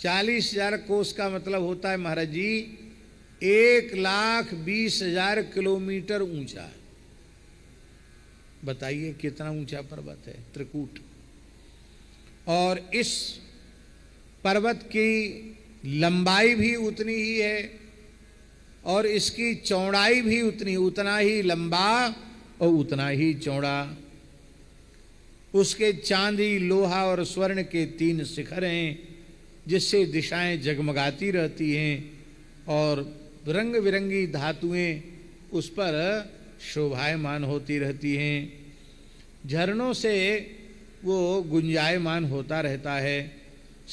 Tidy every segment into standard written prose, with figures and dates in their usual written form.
40,000 कोस का मतलब होता है महाराज जी 1,20,000 किलोमीटर ऊंचा। बताइए कितना ऊंचा पर्वत है त्रिकूट। और इस पर्वत की लंबाई भी उतनी ही है और इसकी चौड़ाई भी उतना ही लंबा और उतना ही चौड़ा। उसके चांदी, लोहा और स्वर्ण के 3 शिखर हैं जिससे दिशाएं जगमगाती रहती हैं और रंग बिरंगी धातुएं उस पर शोभायमान होती रहती हैं। झरनों से वो गुंजायमान होता रहता है।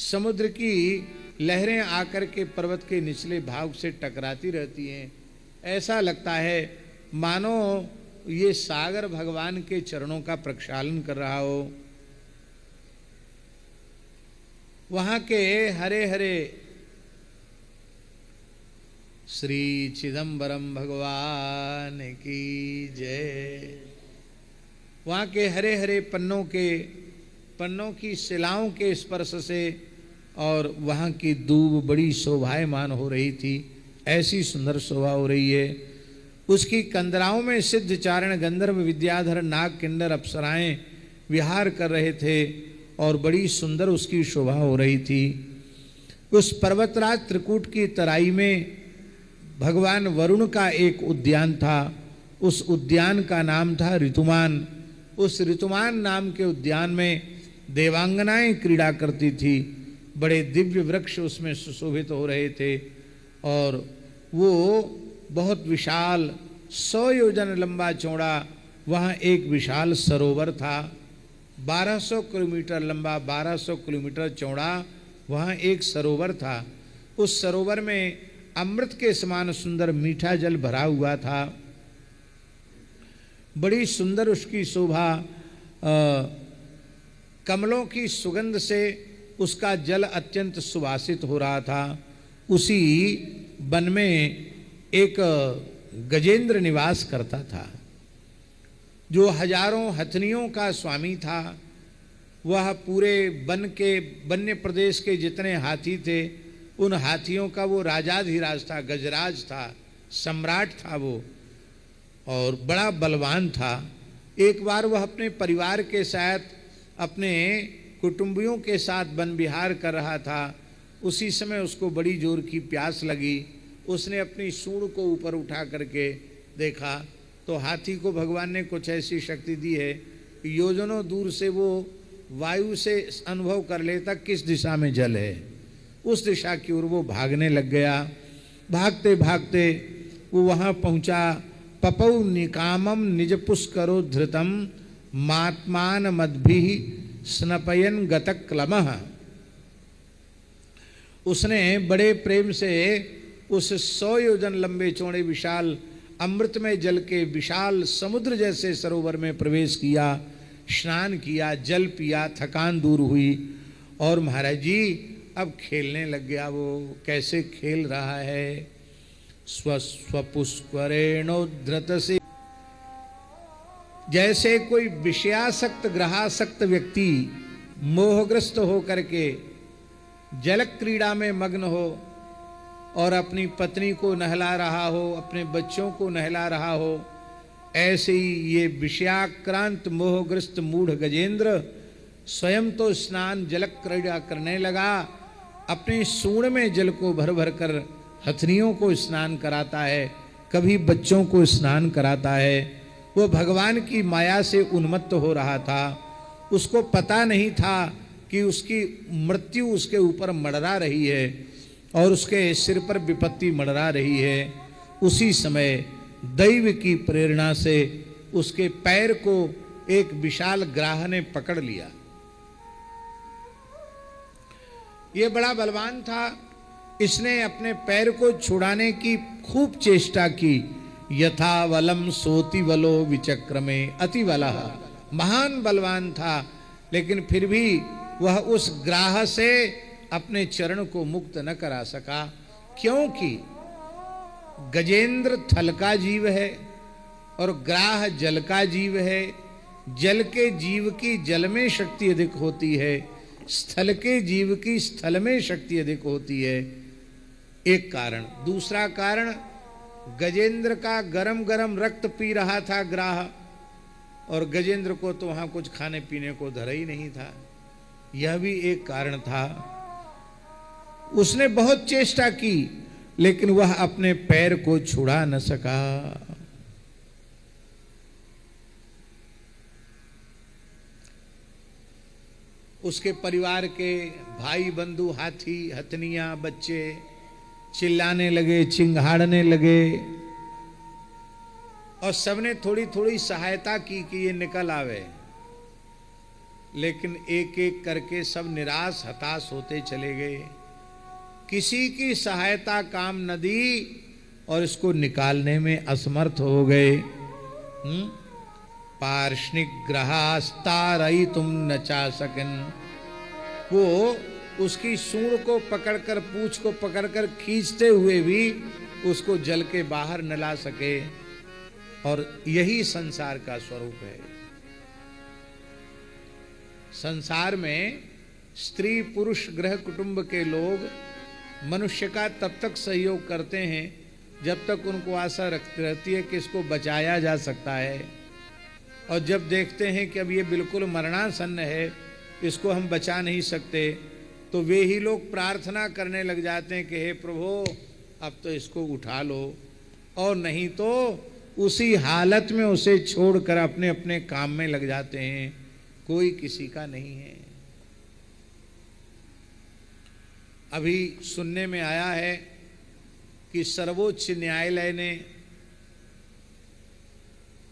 समुद्र की लहरें आकर के पर्वत के निचले भाग से टकराती रहती हैं। ऐसा लगता है मानो ये सागर भगवान के चरणों का प्रक्षालन कर रहा हो। वहां के हरे हरे श्री चिदंबरम भगवान की जय। वहां के हरे हरे पन्नों की शिलाओं के स्पर्श से और वहां की दूब बड़ी शोभायमान हो रही थी। ऐसी सुंदर शोभा हो रही है। उसकी कंदराओं में सिद्ध चारण गंधर्व विद्याधर नाग किन्नर अप्सराएं विहार कर रहे थे और बड़ी सुंदर उसकी शोभा हो रही थी। उस पर्वतराज त्रिकूट की तराई में भगवान वरुण का एक उद्यान था। उस उद्यान का नाम था ऋतुमान। उस ऋतुमान नाम के उद्यान में देवांगनाएं क्रीड़ा करती थी। बड़े दिव्य वृक्ष उसमें सुशोभित हो रहे थे और वो बहुत विशाल 100 योजन लंबा चौड़ा वहाँ एक विशाल सरोवर था। 1200 किलोमीटर लंबा, 1200 किलोमीटर चौड़ा वहाँ एक सरोवर था। उस सरोवर में अमृत के समान सुंदर मीठा जल भरा हुआ था। बड़ी सुंदर उसकी शोभा, कमलों की सुगंध से उसका जल अत्यंत सुवासित हो रहा था। उसी वन में एक गजेंद्र निवास करता था जो हजारों हथनियों का स्वामी था। वह पूरे वन के वन्य प्रदेश के जितने हाथी थे उन हाथियों का वो राजाधिराज था, गजराज था, सम्राट था वो और बड़ा बलवान था। एक बार वह अपने परिवार के साथ, अपने कुटुंबियों के साथ वन विहार कर रहा था। उसी समय उसको बड़ी जोर की प्यास लगी। उसने अपनी सूंड को ऊपर उठा करके देखा तो हाथी को भगवान ने कुछ ऐसी शक्ति दी है कि योजनों दूर से वो वायु से अनुभव कर लेता किस दिशा में जल है। उस दिशा की ओर वो भागने लग गया। भागते भागते वो वहाँ पहुँचा। पपौ निकामम निज पुष्करो धृतम मात्मान मद्भि स्नपयन गतक्लमः। उसने बड़े प्रेम से उस 100 योजन लंबे चौड़े विशाल अमृतमय जल के विशाल समुद्र जैसे सरोवर में प्रवेश किया, स्नान किया, जल पिया, थकान दूर हुई और महाराज जी अब खेलने लग गया। वो कैसे खेल रहा है, स्वपुष्करेणोद्धृत से, जैसे कोई विषयासक्त ग्रहासक्त व्यक्ति मोहग्रस्त हो करके जल क्रीड़ा में मग्न हो और अपनी पत्नी को नहला रहा हो, अपने बच्चों को नहला रहा हो, ऐसे ही ये विषयाक्रांत मोहग्रस्त मूढ़ गजेंद्र स्वयं तो स्नान जल क्रीड़ा करने लगा। अपनी सूंड में जल को भर भर कर हथनियों को स्नान कराता है, कभी बच्चों को स्नान कराता है। वो भगवान की माया से उन्मत्त हो रहा था। उसको पता नहीं था कि उसकी मृत्यु उसके ऊपर मड़रा रही है और उसके सिर पर विपत्ति मड़रा रही है। उसी समय दैव की प्रेरणा से उसके पैर को एक विशाल ग्राह ने पकड़ लिया। ये बड़ा बलवान था। इसने अपने पैर को छुड़ाने की खूब चेष्टा की। यथा वलम सोति वलो विचक्रमे अति वलः। महान बलवान था लेकिन फिर भी वह उस ग्राह से अपने चरण को मुक्त न करा सका, क्योंकि गजेंद्र थल का जीव है और ग्राह जल का जीव है। जल के जीव की जल में शक्ति अधिक होती है, स्थल के जीव की स्थल में शक्ति अधिक होती है, एक कारण। दूसरा कारण, गजेंद्र का गरम गरम रक्त पी रहा था ग्राह, और गजेंद्र को तो वहां कुछ खाने पीने को धरा ही नहीं था, यह भी एक कारण था। उसने बहुत चेष्टा की लेकिन वह अपने पैर को छुड़ा न सका। उसके परिवार के भाई बंधु, हाथी हथनियां, बच्चे चिल्लाने लगे, चिंघाड़ने लगे, और सबने थोड़ी थोड़ी सहायता की कि ये निकल आवे, लेकिन एक एक करके सब निराश हताश होते चले गए। किसी की सहायता काम न दी और इसको निकालने में असमर्थ हो गए। पार्ष्णिक ग्रहास्तारई तुम न चा सकन, वो उसकी सूंड को पकड़कर, पूंछ को पकड़कर खींचते हुए भी उसको जल के बाहर न ला सके। और यही संसार का स्वरूप है। संसार में स्त्री पुरुष गृह कुटुंब के लोग मनुष्य का तब तक सहयोग करते हैं जब तक उनको आशा रहती है कि इसको बचाया जा सकता है, और जब देखते हैं कि अब ये बिल्कुल मरणासन्न है, इसको हम बचा नहीं सकते, तो वे ही लोग प्रार्थना करने लग जाते हैं कि हे प्रभु अब तो इसको उठा लो, और नहीं तो उसी हालत में उसे छोड़कर अपने अपने काम में लग जाते हैं, कोई किसी का नहीं है। अभी सुनने में आया है कि सर्वोच्च न्यायालय ने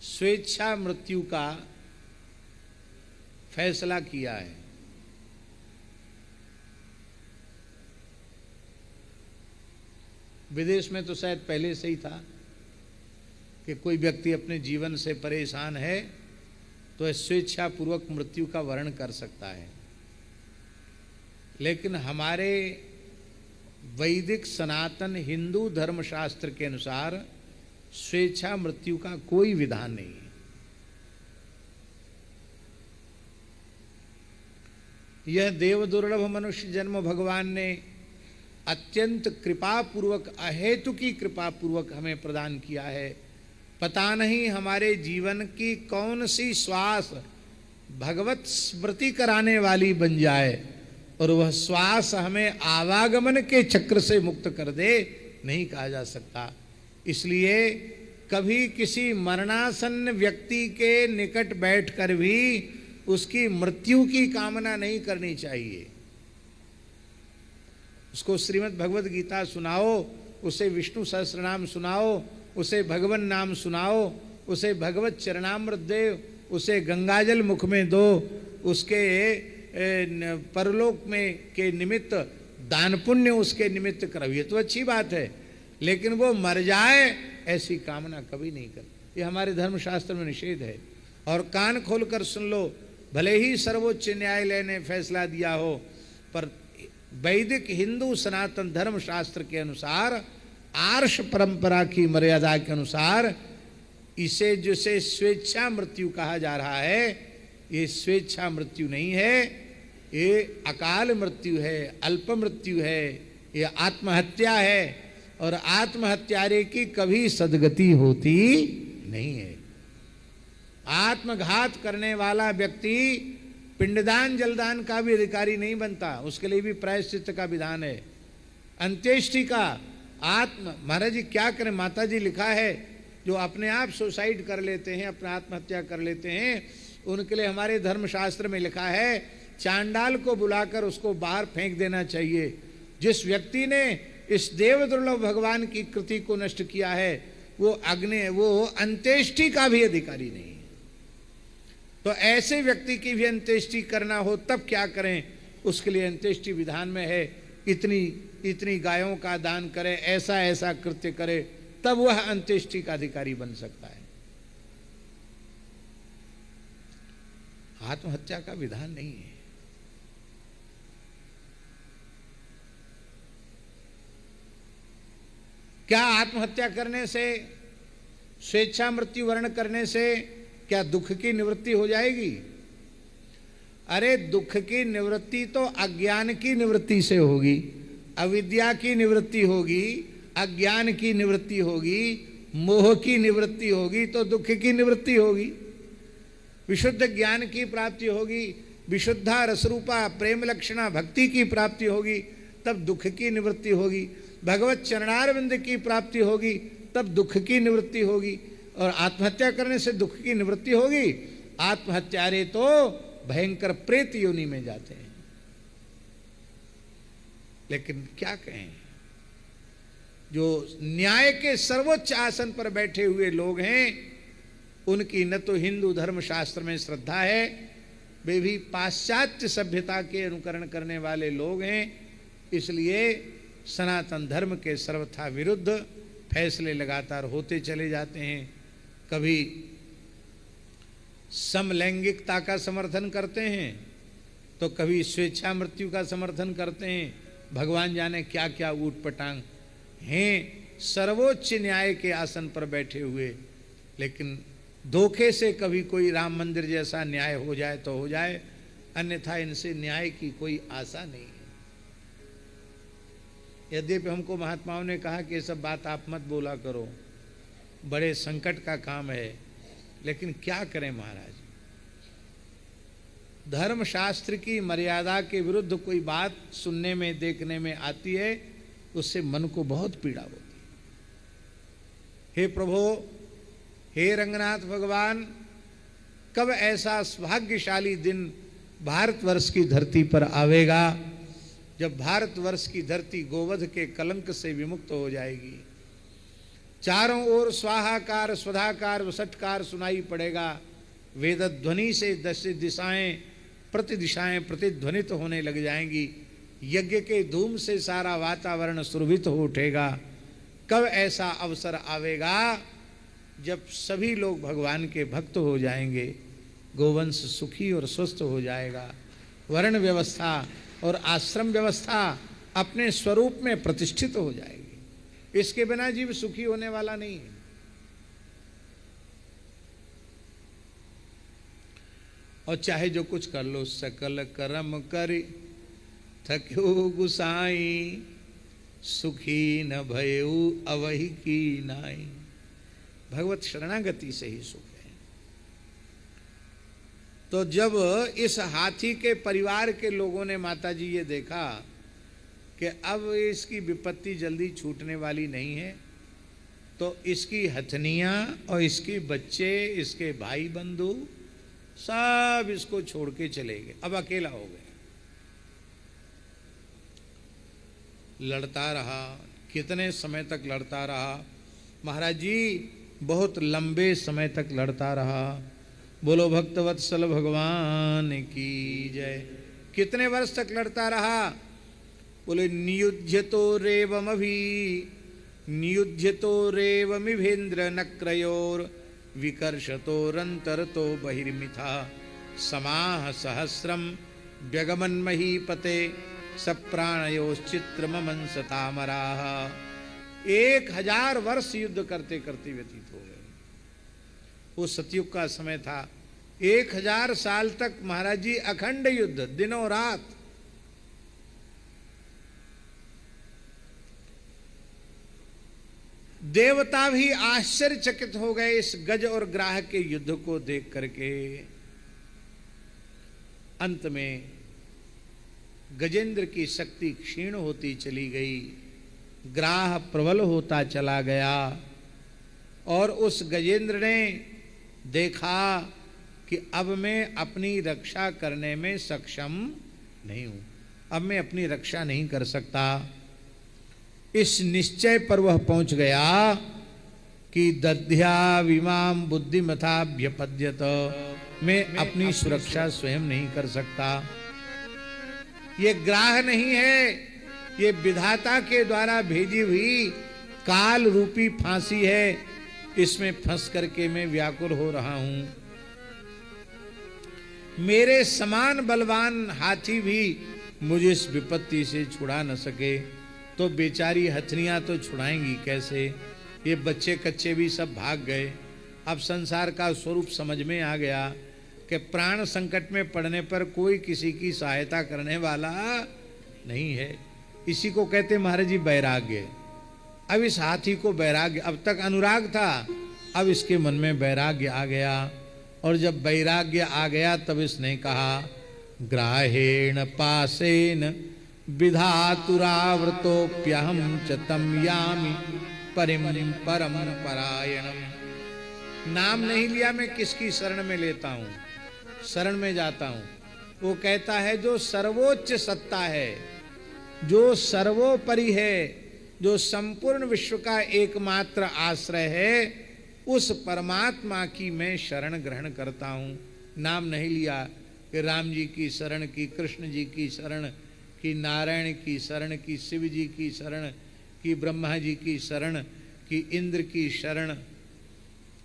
स्वेच्छा मृत्यु का फैसला किया है। विदेश में तो शायद पहले से ही था कि कोई व्यक्ति अपने जीवन से परेशान है तो स्वेच्छापूर्वक मृत्यु का वर्ण कर सकता है, लेकिन हमारे वैदिक सनातन हिंदू धर्मशास्त्र के अनुसार स्वेच्छा मृत्यु का कोई विधान नहीं है। यह देव दुर्लभ मनुष्य जन्म भगवान ने अत्यंत कृपा पूर्वक, अहेतु की कृपा पूर्वक हमें प्रदान किया है। पता नहीं हमारे जीवन की कौन सी श्वास भगवत स्मृति कराने वाली बन जाए और वह श्वास हमें आवागमन के चक्र से मुक्त कर दे, नहीं कहा जा सकता। इसलिए कभी किसी मरणासन्न व्यक्ति के निकट बैठकर भी उसकी मृत्यु की कामना नहीं करनी चाहिए। उसको श्रीमद् भगवद गीता सुनाओ, उसे विष्णु सहस्रनाम सुनाओ, उसे भगवन नाम सुनाओ, उसे भगवत चरणामृत दे, उसे गंगाजल मुख में दो, उसके परलोक में के निमित्त दान पुण्य उसके निमित्त करो, ये तो अच्छी बात है, लेकिन वो मर जाए ऐसी कामना कभी नहीं कर। ये हमारे धर्मशास्त्र में निषेध है। और कान खोलकर सुन लो, भले ही सर्वोच्च न्यायालय ने फैसला दिया हो, पर वैदिक हिंदू सनातन धर्म शास्त्र के अनुसार, आर्ष परंपरा की मर्यादा के अनुसार इसे जिसे स्वेच्छा मृत्यु कहा जा रहा है, ये स्वेच्छा मृत्यु नहीं है, ये अकाल मृत्यु है, अल्प मृत्यु है, ये आत्महत्या है। और आत्महत्यारे की कभी सद्गति होती नहीं है। आत्मघात करने वाला व्यक्ति पिंडदान जलदान का भी अधिकारी नहीं बनता, उसके लिए भी प्रायश्चित का विधान है। अंत्येष्टि का महाराज जी क्या करें, माता जी लिखा है जो अपने आप सुसाइड कर लेते हैं, अपना आत्महत्या कर लेते हैं, उनके लिए हमारे धर्मशास्त्र में लिखा है चांडाल को बुलाकर उसको बाहर फेंक देना चाहिए। जिस व्यक्ति ने इस देव दुर्लभ भगवान की कृति को नष्ट किया है वो अंत्येष्टि का भी अधिकारी नहीं है। तो ऐसे व्यक्ति की भी अंत्येष्टि करना हो तब क्या करें, उसके लिए अंत्येष्टि विधान में है इतनी गायों का दान करे, ऐसा ऐसा कृत्य करे, तब वह अंत्येष्टि का अधिकारी बन सकता है। आत्महत्या का विधान नहीं है। क्या आत्महत्या करने से, स्वेच्छा मृत्यु वर्ण करने से क्या दुख की निवृत्ति हो जाएगी? अरे दुख की निवृत्ति तो अज्ञान की निवृत्ति से होगी, अविद्या की निवृत्ति होगी, अज्ञान की निवृत्ति होगी, मोह की निवृत्ति होगी तो दुख की निवृत्ति होगी। विशुद्ध ज्ञान की प्राप्ति होगी, विशुद्धा रसरूपा प्रेम लक्षणा भक्ति की प्राप्ति होगी, तब दुख की निवृत्ति होगी। भगवत चरणारविंद की प्राप्ति होगी, तब दुख की निवृत्ति होगी। और आत्महत्या करने से दुख की निवृत्ति होगी। आत्महत्यारे तो भयंकर प्रेत योनि में जाते हैं। लेकिन क्या कहें, जो न्याय के सर्वोच्च आसन पर बैठे हुए लोग हैं, उनकी न तो हिंदू धर्म शास्त्र में श्रद्धा है, वे भी पाश्चात्य सभ्यता के अनुकरण करने वाले लोग हैं। इसलिए सनातन धर्म के सर्वथा विरुद्ध फैसले लगातार होते चले जाते हैं। कभी समलैंगिकता का समर्थन करते हैं तो कभी स्वेच्छा मृत्यु का समर्थन करते हैं। भगवान जाने क्या क्या ऊटपटांग हैं सर्वोच्च न्याय के आसन पर बैठे हुए। लेकिन धोखे से कभी कोई राम मंदिर जैसा न्याय हो जाए तो हो जाए, अन्यथा इनसे न्याय की कोई आशा नहीं है। यद्यपि हमको महात्माओं ने कहा कि ये सब बात आप मत बोला करो, बड़े संकट का काम है, लेकिन क्या करें महाराज, धर्म शास्त्र की मर्यादा के विरुद्ध कोई बात सुनने में देखने में आती है, उससे मन को बहुत पीड़ा होती है। हे प्रभु, हे रंगनाथ भगवान, कब ऐसा सौभाग्यशाली दिन भारतवर्ष की धरती पर आवेगा जब भारतवर्ष की धरती गोवध के कलंक से विमुक्त हो जाएगी। चारों ओर स्वाहाकार स्वधाकार वसटकार सुनाई पड़ेगा। वेद ध्वनि से 10 दिशाएं प्रतिध्वनित होने लग जाएंगी। यज्ञ के धूम से सारा वातावरण सुरभित हो उठेगा। कब ऐसा अवसर आवेगा जब सभी लोग भगवान के भक्त हो जाएंगे, गोवंश सुखी और स्वस्थ हो जाएगा, वर्ण व्यवस्था और आश्रम व्यवस्था अपने स्वरूप में प्रतिष्ठित हो जाएगी। इसके बिना जीव सुखी होने वाला नहीं है। और चाहे जो कुछ कर लो, सकल कर्म करि थक्यो गुसाई, सुखी न भयउ अवहि की नाई। भगवत शरणागति से ही सुख है। तो जब इस हाथी के परिवार के लोगों ने माताजी ये देखा कि अब इसकी विपत्ति जल्दी छूटने वाली नहीं है, तो इसकी हथनियां और इसके बच्चे, इसके भाई बंधु सब इसको छोड़ के चले गए। अब अकेला हो गया। लड़ता रहा, कितने समय तक लड़ता रहा महाराज जी, बहुत लंबे समय तक लड़ता रहा। बोलो भक्तवत्सल भगवान की जय। कितने वर्ष तक लड़ता रहा? बोले नियुध्यतो रेवमिभेन्द्र नक्रयोर विकर्षतोरंतरतो बहिर्मिथा समाह सहस्रम व्यगमन महीपते सप्राणयोश्चित्रमंसतामराः। 1000 वर्ष युद्ध करते करते व्यतीत हो गए। वो सतयुग का समय था। 1000 साल तक महाराज जी अखंड युद्ध, दिनों रात। देवता भी आश्चर्यचकित हो गए इस गज और ग्राह के युद्ध को देख करके। अंत में गजेंद्र की शक्ति क्षीण होती चली गई, ग्राह प्रबल होता चला गया और उस गजेंद्र ने देखा कि अब मैं अपनी रक्षा करने में सक्षम नहीं हूं, अब मैं अपनी रक्षा नहीं कर सकता। इस निश्चय पर वह पहुंच गया कि दध्या विमाम बुद्धिमताभ्यपद्यत, मैं अपनी सुरक्षा स्वयं नहीं कर सकता। ये ग्राह नहीं है, ये विधाता के द्वारा भेजी हुई काल रूपी फांसी है। इसमें फंस करके मैं व्याकुल हो रहा हूं। मेरे समान बलवान हाथी भी मुझे इस विपत्ति से छुड़ा न सके, तो बेचारी हथनियां तो छुड़ाएंगी कैसे? ये बच्चे कच्चे भी सब भाग गए। अब संसार का स्वरूप समझ में आ गया। कि प्राण संकट में पड़ने पर कोई किसी की सहायता करने वाला नहीं है। इसी को कहते महाराज जी वैराग्य। अब इस हाथी को वैराग्य, अब तक अनुराग था, अब इसके मन में वैराग्य आ गया। और जब वैराग्य आ गया तब इसने कहा ग्राहेण पासेन विधातुरावृतोप्यहम च तम यामि परिम परम परायणम। नाम नहीं लिया, मैं किसकी शरण में लेता हूं, शरण में जाता हूं। वो कहता है जो सर्वोच्च सत्ता है, जो सर्वोपरि है, जो संपूर्ण विश्व का एकमात्र आश्रय है, उस परमात्मा की मैं शरण ग्रहण करता हूं। नाम नहीं लिया कि राम जी की शरण की, कृष्ण जी की शरण की, नारायण की शरण की, शिव जी की शरण की, ब्रह्मा जी की शरण की, इंद्र की शरण।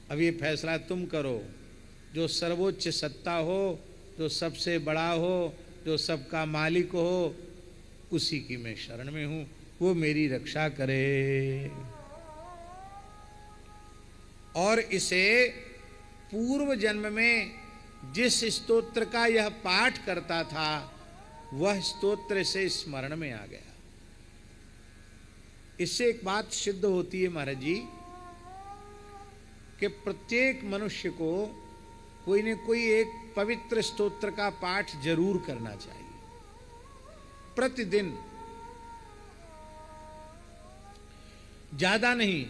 अब ये फैसला तुम करो। जो सर्वोच्च सत्ता हो, जो सबसे बड़ा हो, जो सबका मालिक हो, उसी की मैं शरण में हूं, वो मेरी रक्षा करे। और इसे पूर्व जन्म में जिस स्तोत्र का यह पाठ करता था, वह स्तोत्र से स्मरण में आ गया। इससे एक बात सिद्ध होती है महाराज जी कि प्रत्येक मनुष्य को कोई न कोई एक पवित्र स्तोत्र का पाठ जरूर करना चाहिए प्रतिदिन। ज्यादा नहीं,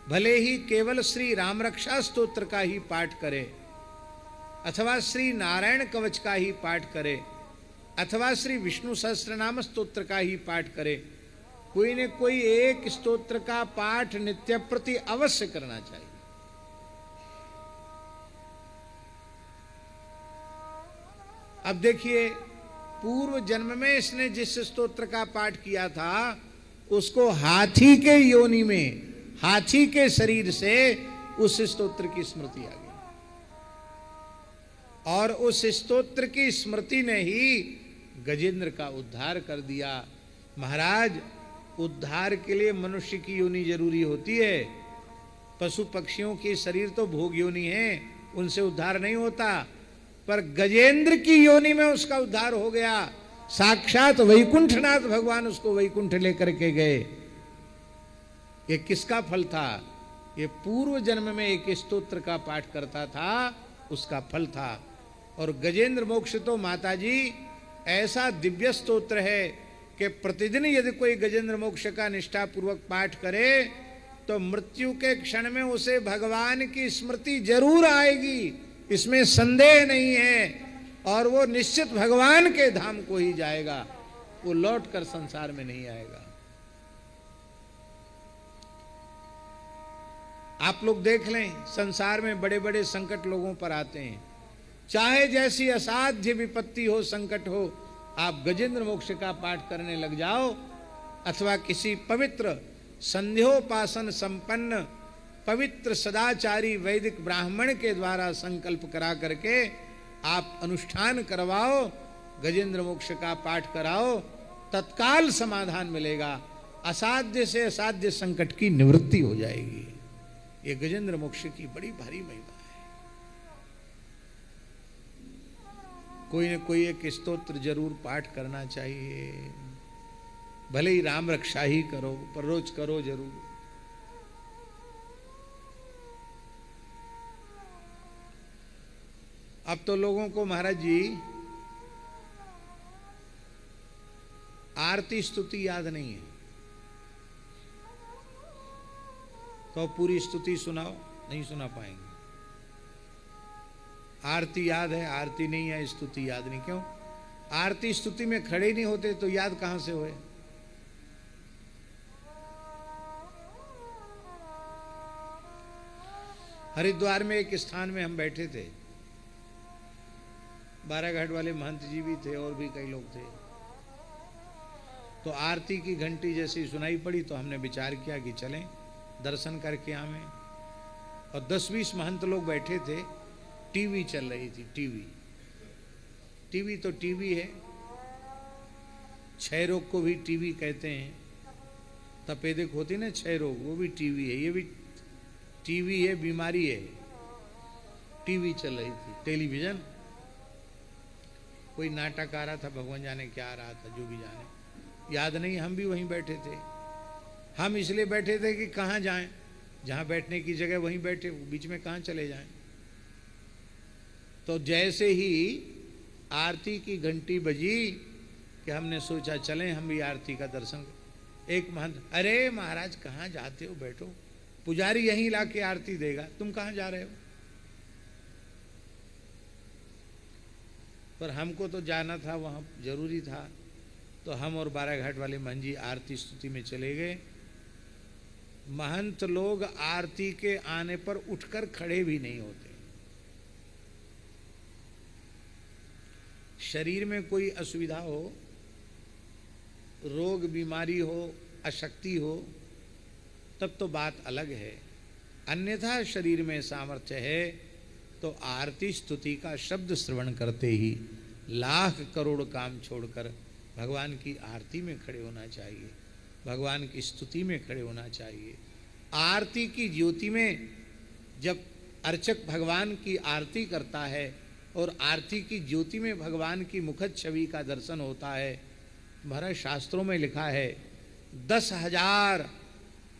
भले ही केवल श्री राम रक्षा स्तोत्र का ही पाठ करे, अथवा श्री नारायण कवच का ही पाठ करे, अथवा श्री विष्णु सहस्त्रनाम स्तोत्र का ही पाठ करे, कोई न कोई एक स्तोत्र का पाठ नित्य प्रति अवश्य करना चाहिए। अब देखिए, पूर्व जन्म में इसने जिस स्तोत्र का पाठ किया था, उसको हाथी के योनि में, हाथी के शरीर से उस स्तोत्र की स्मृति आ गई, और उस स्तोत्र की स्मृति ने ही गजेंद्र का उद्धार कर दिया। महाराज, उद्धार के लिए मनुष्य की योनि जरूरी होती है। पशु पक्षियों के शरीर तो भोग योनि है, उनसे उद्धार नहीं होता, पर गजेंद्र की योनि में उसका उद्धार हो गया। साक्षात वैकुंठनाथ भगवान उसको वैकुंठ लेकर के गए। ये किसका फल था? ये पूर्व जन्म में एक स्तोत्र का पाठ करता था, उसका फल था। और गजेंद्र मोक्ष तो माताजी ऐसा दिव्य स्तोत्र है कि प्रतिदिन यदि कोई गजेंद्र मोक्ष का निष्ठा पूर्वक पाठ करे तो मृत्यु के क्षण में उसे भगवान की स्मृति जरूर आएगी, इसमें संदेह नहीं है। और वो निश्चित भगवान के धाम को ही जाएगा, वो लौट कर संसार में नहीं आएगा। आप लोग देख लें, संसार में बड़े बड़े संकट लोगों पर आते हैं, चाहे जैसी असाध्य विपत्ति हो, संकट हो, आप गजेंद्र मोक्ष का पाठ करने लग जाओ, अथवा किसी पवित्र संध्योपासन संपन्न पवित्र सदाचारी वैदिक ब्राह्मण के द्वारा संकल्प करा करके आप अनुष्ठान करवाओ, गजेंद्र मोक्ष का पाठ कराओ, तत्काल समाधान मिलेगा, असाध्य से असाध्य संकट की निवृत्ति हो जाएगी। ये गजेंद्र मोक्ष की बड़ी भारी महिमा है। कोई न कोई एक स्तोत्र जरूर पाठ करना चाहिए, भले ही राम रक्षा ही करो, पर रोज करो जरूर। अब तो लोगों को महाराज जी आरती स्तुति याद नहीं है, तो पूरी स्तुति सुनाओ, नहीं सुना पाएंगे। आरती याद है, आरती नहीं है, स्तुति याद नहीं। क्यों? आरती स्तुति में खड़े नहीं होते तो याद कहां से होए? हरिद्वार में एक स्थान में हम बैठे थे, बाराघाट वाले महंत जी भी थे और भी कई लोग थे। तो आरती की घंटी जैसी सुनाई पड़ी तो हमने विचार किया कि चलें दर्शन करके आवें। और 10-20 महंत लोग बैठे थे, टीवी चल रही थी। टीवी तो टीवी है, क्षय रोग को भी टीवी कहते हैं। तपेदिक होती ना क्षय रोग, वो भी टीवी है, ये भी टीवी है, बीमारी है। टीवी चल रही थी, टेलीविजन। कोई नाटक आ रहा था, भगवान जाने क्या आ रहा था, जो भी जाने, याद नहीं। हम भी वहीं बैठे थे। हम इसलिए बैठे थे कि कहाँ जाएं, जहाँ बैठने की जगह वहीं बैठे, बीच में कहाँ चले जाएं। तो जैसे ही आरती की घंटी बजी कि हमने सोचा चलें हम भी आरती का दर्शन। एक महंत, अरे महाराज कहाँ जाते हो, बैठो, पुजारी यहीं लाके आरती देगा, तुम कहाँ जा रहे हो। पर हमको तो जाना था, वहाँ जरूरी था। तो हम और बाराघाट वाले महंत जी आरती स्तुति में चले गए। महंत लोग आरती के आने पर उठकर खड़े भी नहीं होते। शरीर में कोई असुविधा हो, रोग बीमारी हो, अशक्ति हो, तब तो बात अलग है। अन्यथा शरीर में सामर्थ्य है तो आरती स्तुति का शब्द श्रवण करते ही लाख करोड़ काम छोड़कर भगवान की आरती में खड़े होना चाहिए, भगवान की स्तुति में खड़े होना चाहिए। आरती की ज्योति में जब अर्चक भगवान की आरती करता है और आरती की ज्योति में भगवान की मुखद छवि का दर्शन होता है, महाराज शास्त्रों में लिखा है 10,000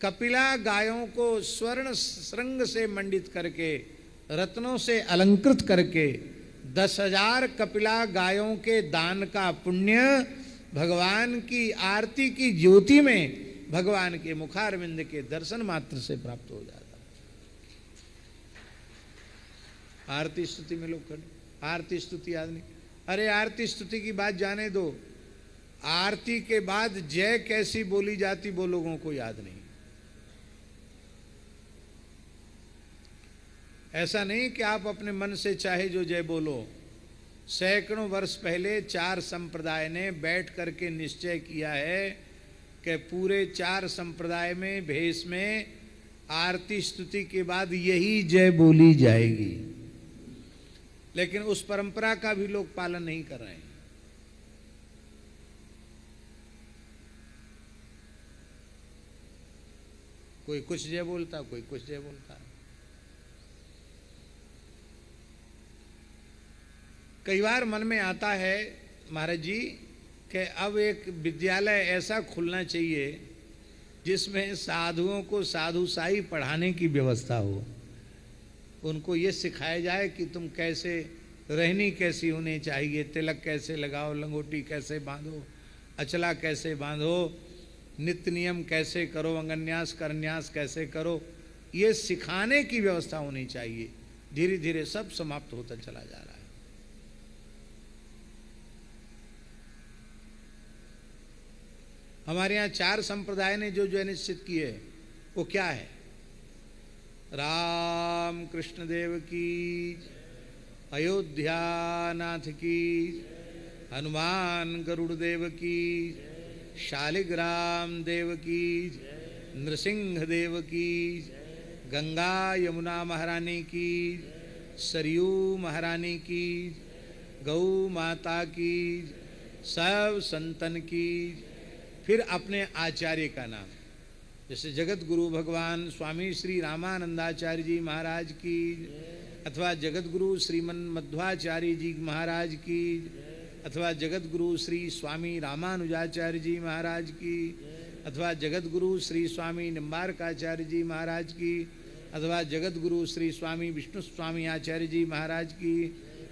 कपिला गायों को स्वर्ण श्रृंग से मंडित करके, रत्नों से अलंकृत करके 10,000 कपिला गायों के दान का पुण्य भगवान की आरती की ज्योति में भगवान के मुखारविंद के दर्शन मात्र से प्राप्त हो जाता। आरती स्तुति में लोग खड़े, आरती स्तुति याद नहीं। अरे आरती स्तुति की बात जाने दो, आरती के बाद जय कैसी बोली जाती वो लोगों को याद नहीं। ऐसा नहीं कि आप अपने मन से चाहे जो जय बोलो। सैकड़ों वर्ष पहले 4 संप्रदाय ने बैठ करके निश्चय किया है कि पूरे 4 संप्रदाय में भेष में आरती स्तुति के बाद यही जय बोली जाएगी, लेकिन उस परंपरा का भी लोग पालन नहीं कर रहे हैं। कोई कुछ जय बोलता, कोई कुछ जय बोलता। कई बार मन में आता है महाराज जी कि अब एक विद्यालय ऐसा खुलना चाहिए जिसमें साधुओं को साधुशाही पढ़ाने की व्यवस्था हो। उनको ये सिखाया जाए कि तुम कैसे रहनी कैसी होनी चाहिए, तिलक कैसे लगाओ, लंगोटी कैसे बांधो, अचला कैसे बांधो, नित्य नियम कैसे करो, अंगन्यास करन्यास कैसे करो, ये सिखाने की व्यवस्था होनी चाहिए। धीरे धीरे सब समाप्त होता चला जा रहा है। हमारे यहाँ 4 संप्रदाय ने जो जो निश्चित किए वो क्या है? राम कृष्ण देव की, अयोध्या नाथ की, हनुमान गरुड़ देव की, शालिग्राम देव की, नृसिंह देव की, गंगा यमुना महारानी की, सरयू महारानी की, गौ माता की, सब संतन की, फिर अपने आचार्य का नाम, जैसे जगत गुरु भगवान स्वामी श्री रामानंदाचार्य जी महाराज की, अथवा जगत गुरु श्रीमन मध्वाचार्य जी महाराज की, अथवा जगत गुरु श्री स्वामी रामानुजाचार्य जी महाराज की, अथवा जगत गुरु श्री स्वामी निम्बारकाचार्य जी महाराज की, अथवा जगत गुरु श्री स्वामी विष्णु स्वामी आचार्य जी महाराज की,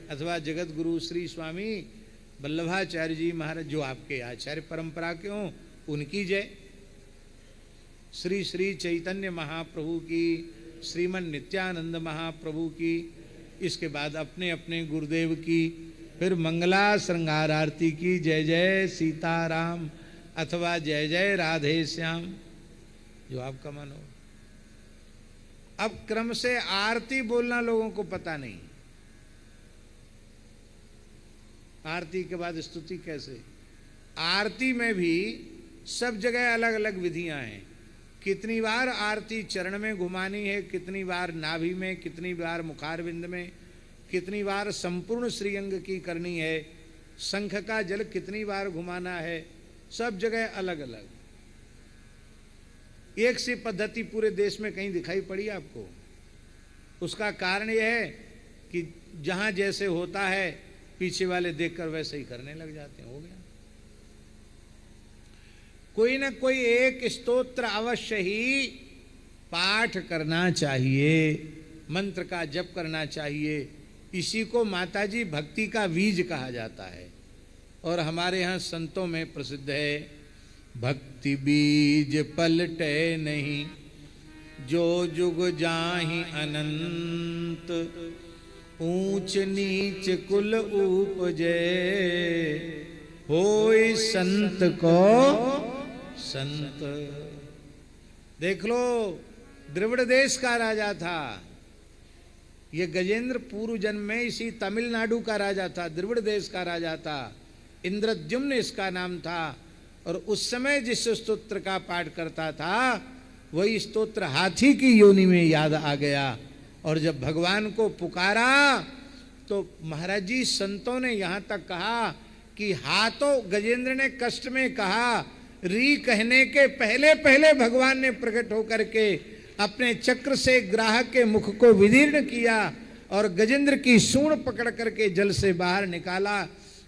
अथवा जगत गुरु श्री स्वामी वल्लभाचार्य जी महाराज, जो आपके आचार्य परंपरा के हों उनकी जय। श्री श्री चैतन्य महाप्रभु की, श्रीमन नित्यानंद महाप्रभु की, इसके बाद अपने अपने गुरुदेव की, फिर मंगला श्रृंगार आरती की, जय जय सीताराम अथवा जय जय राधे श्याम, जो आपका मन हो। अब क्रम से आरती बोलना लोगों को पता नहीं। आरती के बाद स्तुति कैसे? आरती में भी सब जगह अलग अलग विधियां हैं। कितनी बार आरती चरण में घुमानी है, कितनी बार नाभि में, कितनी बार मुखारविंद में, कितनी बार संपूर्ण श्रीअंग की करनी है, शंख का जल कितनी बार घुमाना है, सब जगह अलग अलग। एक सी पद्धति पूरे देश में कहीं दिखाई पड़ी आपको? उसका कारण यह है कि जहां जैसे होता है पीछे वाले देखकर वैसे ही करने लग जाते हैं, हो गया। कोई ना कोई एक स्तोत्र अवश्य ही पाठ करना चाहिए, मंत्र का जप करना चाहिए। इसी को माताजी भक्ति का बीज कहा जाता है। और हमारे यहाँ संतों में प्रसिद्ध है, भक्ति बीज पलटे नहीं, जो जुग जाहि अनंत, ऊंच नीच कुल उपजे, होय संत को संत। देख लो, द्रविड़ देश का राजा था ये गजेंद्र, पूर्व जन्म में इसी तमिलनाडु का राजा था, द्रविड़ देश का राजा था, इंद्रद्युम्न इसका नाम था। और उस समय जिस स्तोत्र का पाठ करता था वही स्तोत्र हाथी की योनि में याद आ गया। और जब भगवान को पुकारा तो महाराज जी संतों ने यहाँ तक कहा कि हाथों, गजेंद्र ने कष्ट में कहा, री कहने के पहले पहले भगवान ने प्रकट होकर के अपने चक्र से ग्राहक के मुख को विदीर्ण किया और गजेंद्र की सूंड पकड़ करके जल से बाहर निकाला।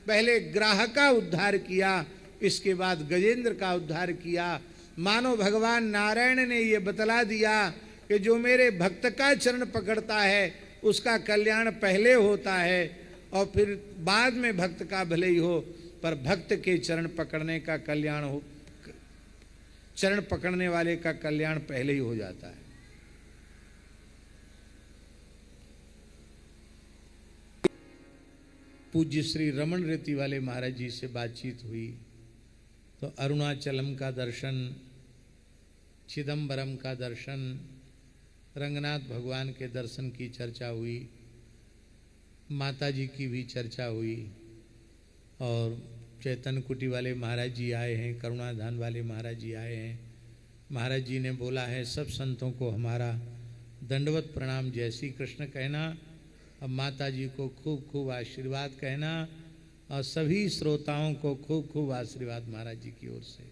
पहले ग्राहक का उद्धार किया, इसके बाद गजेंद्र का उद्धार किया। मानो भगवान नारायण ने ये बतला दिया कि जो मेरे भक्त का चरण पकड़ता है उसका कल्याण पहले होता है और फिर बाद में भक्त का भले ही हो, पर भक्त के चरण पकड़ने का कल्याण हो, चरण पकड़ने वाले का कल्याण पहले ही हो जाता है। पूज्य श्री रमन रेती वाले महाराज जी से बातचीत हुई तो अरुणाचलम का दर्शन, चिदम्बरम का दर्शन, रंगनाथ भगवान के दर्शन की चर्चा हुई, माता जी की भी चर्चा हुई। और चैतन्य कुटी वाले महाराज जी आए हैं, करुणाधान वाले महाराज जी आए हैं। महाराज जी ने बोला है सब संतों को हमारा दंडवत प्रणाम, जय श्री कृष्ण कहना, अब माता जी को खूब खूब आशीर्वाद कहना और सभी श्रोताओं को खूब खूब आशीर्वाद महाराज जी की ओर से।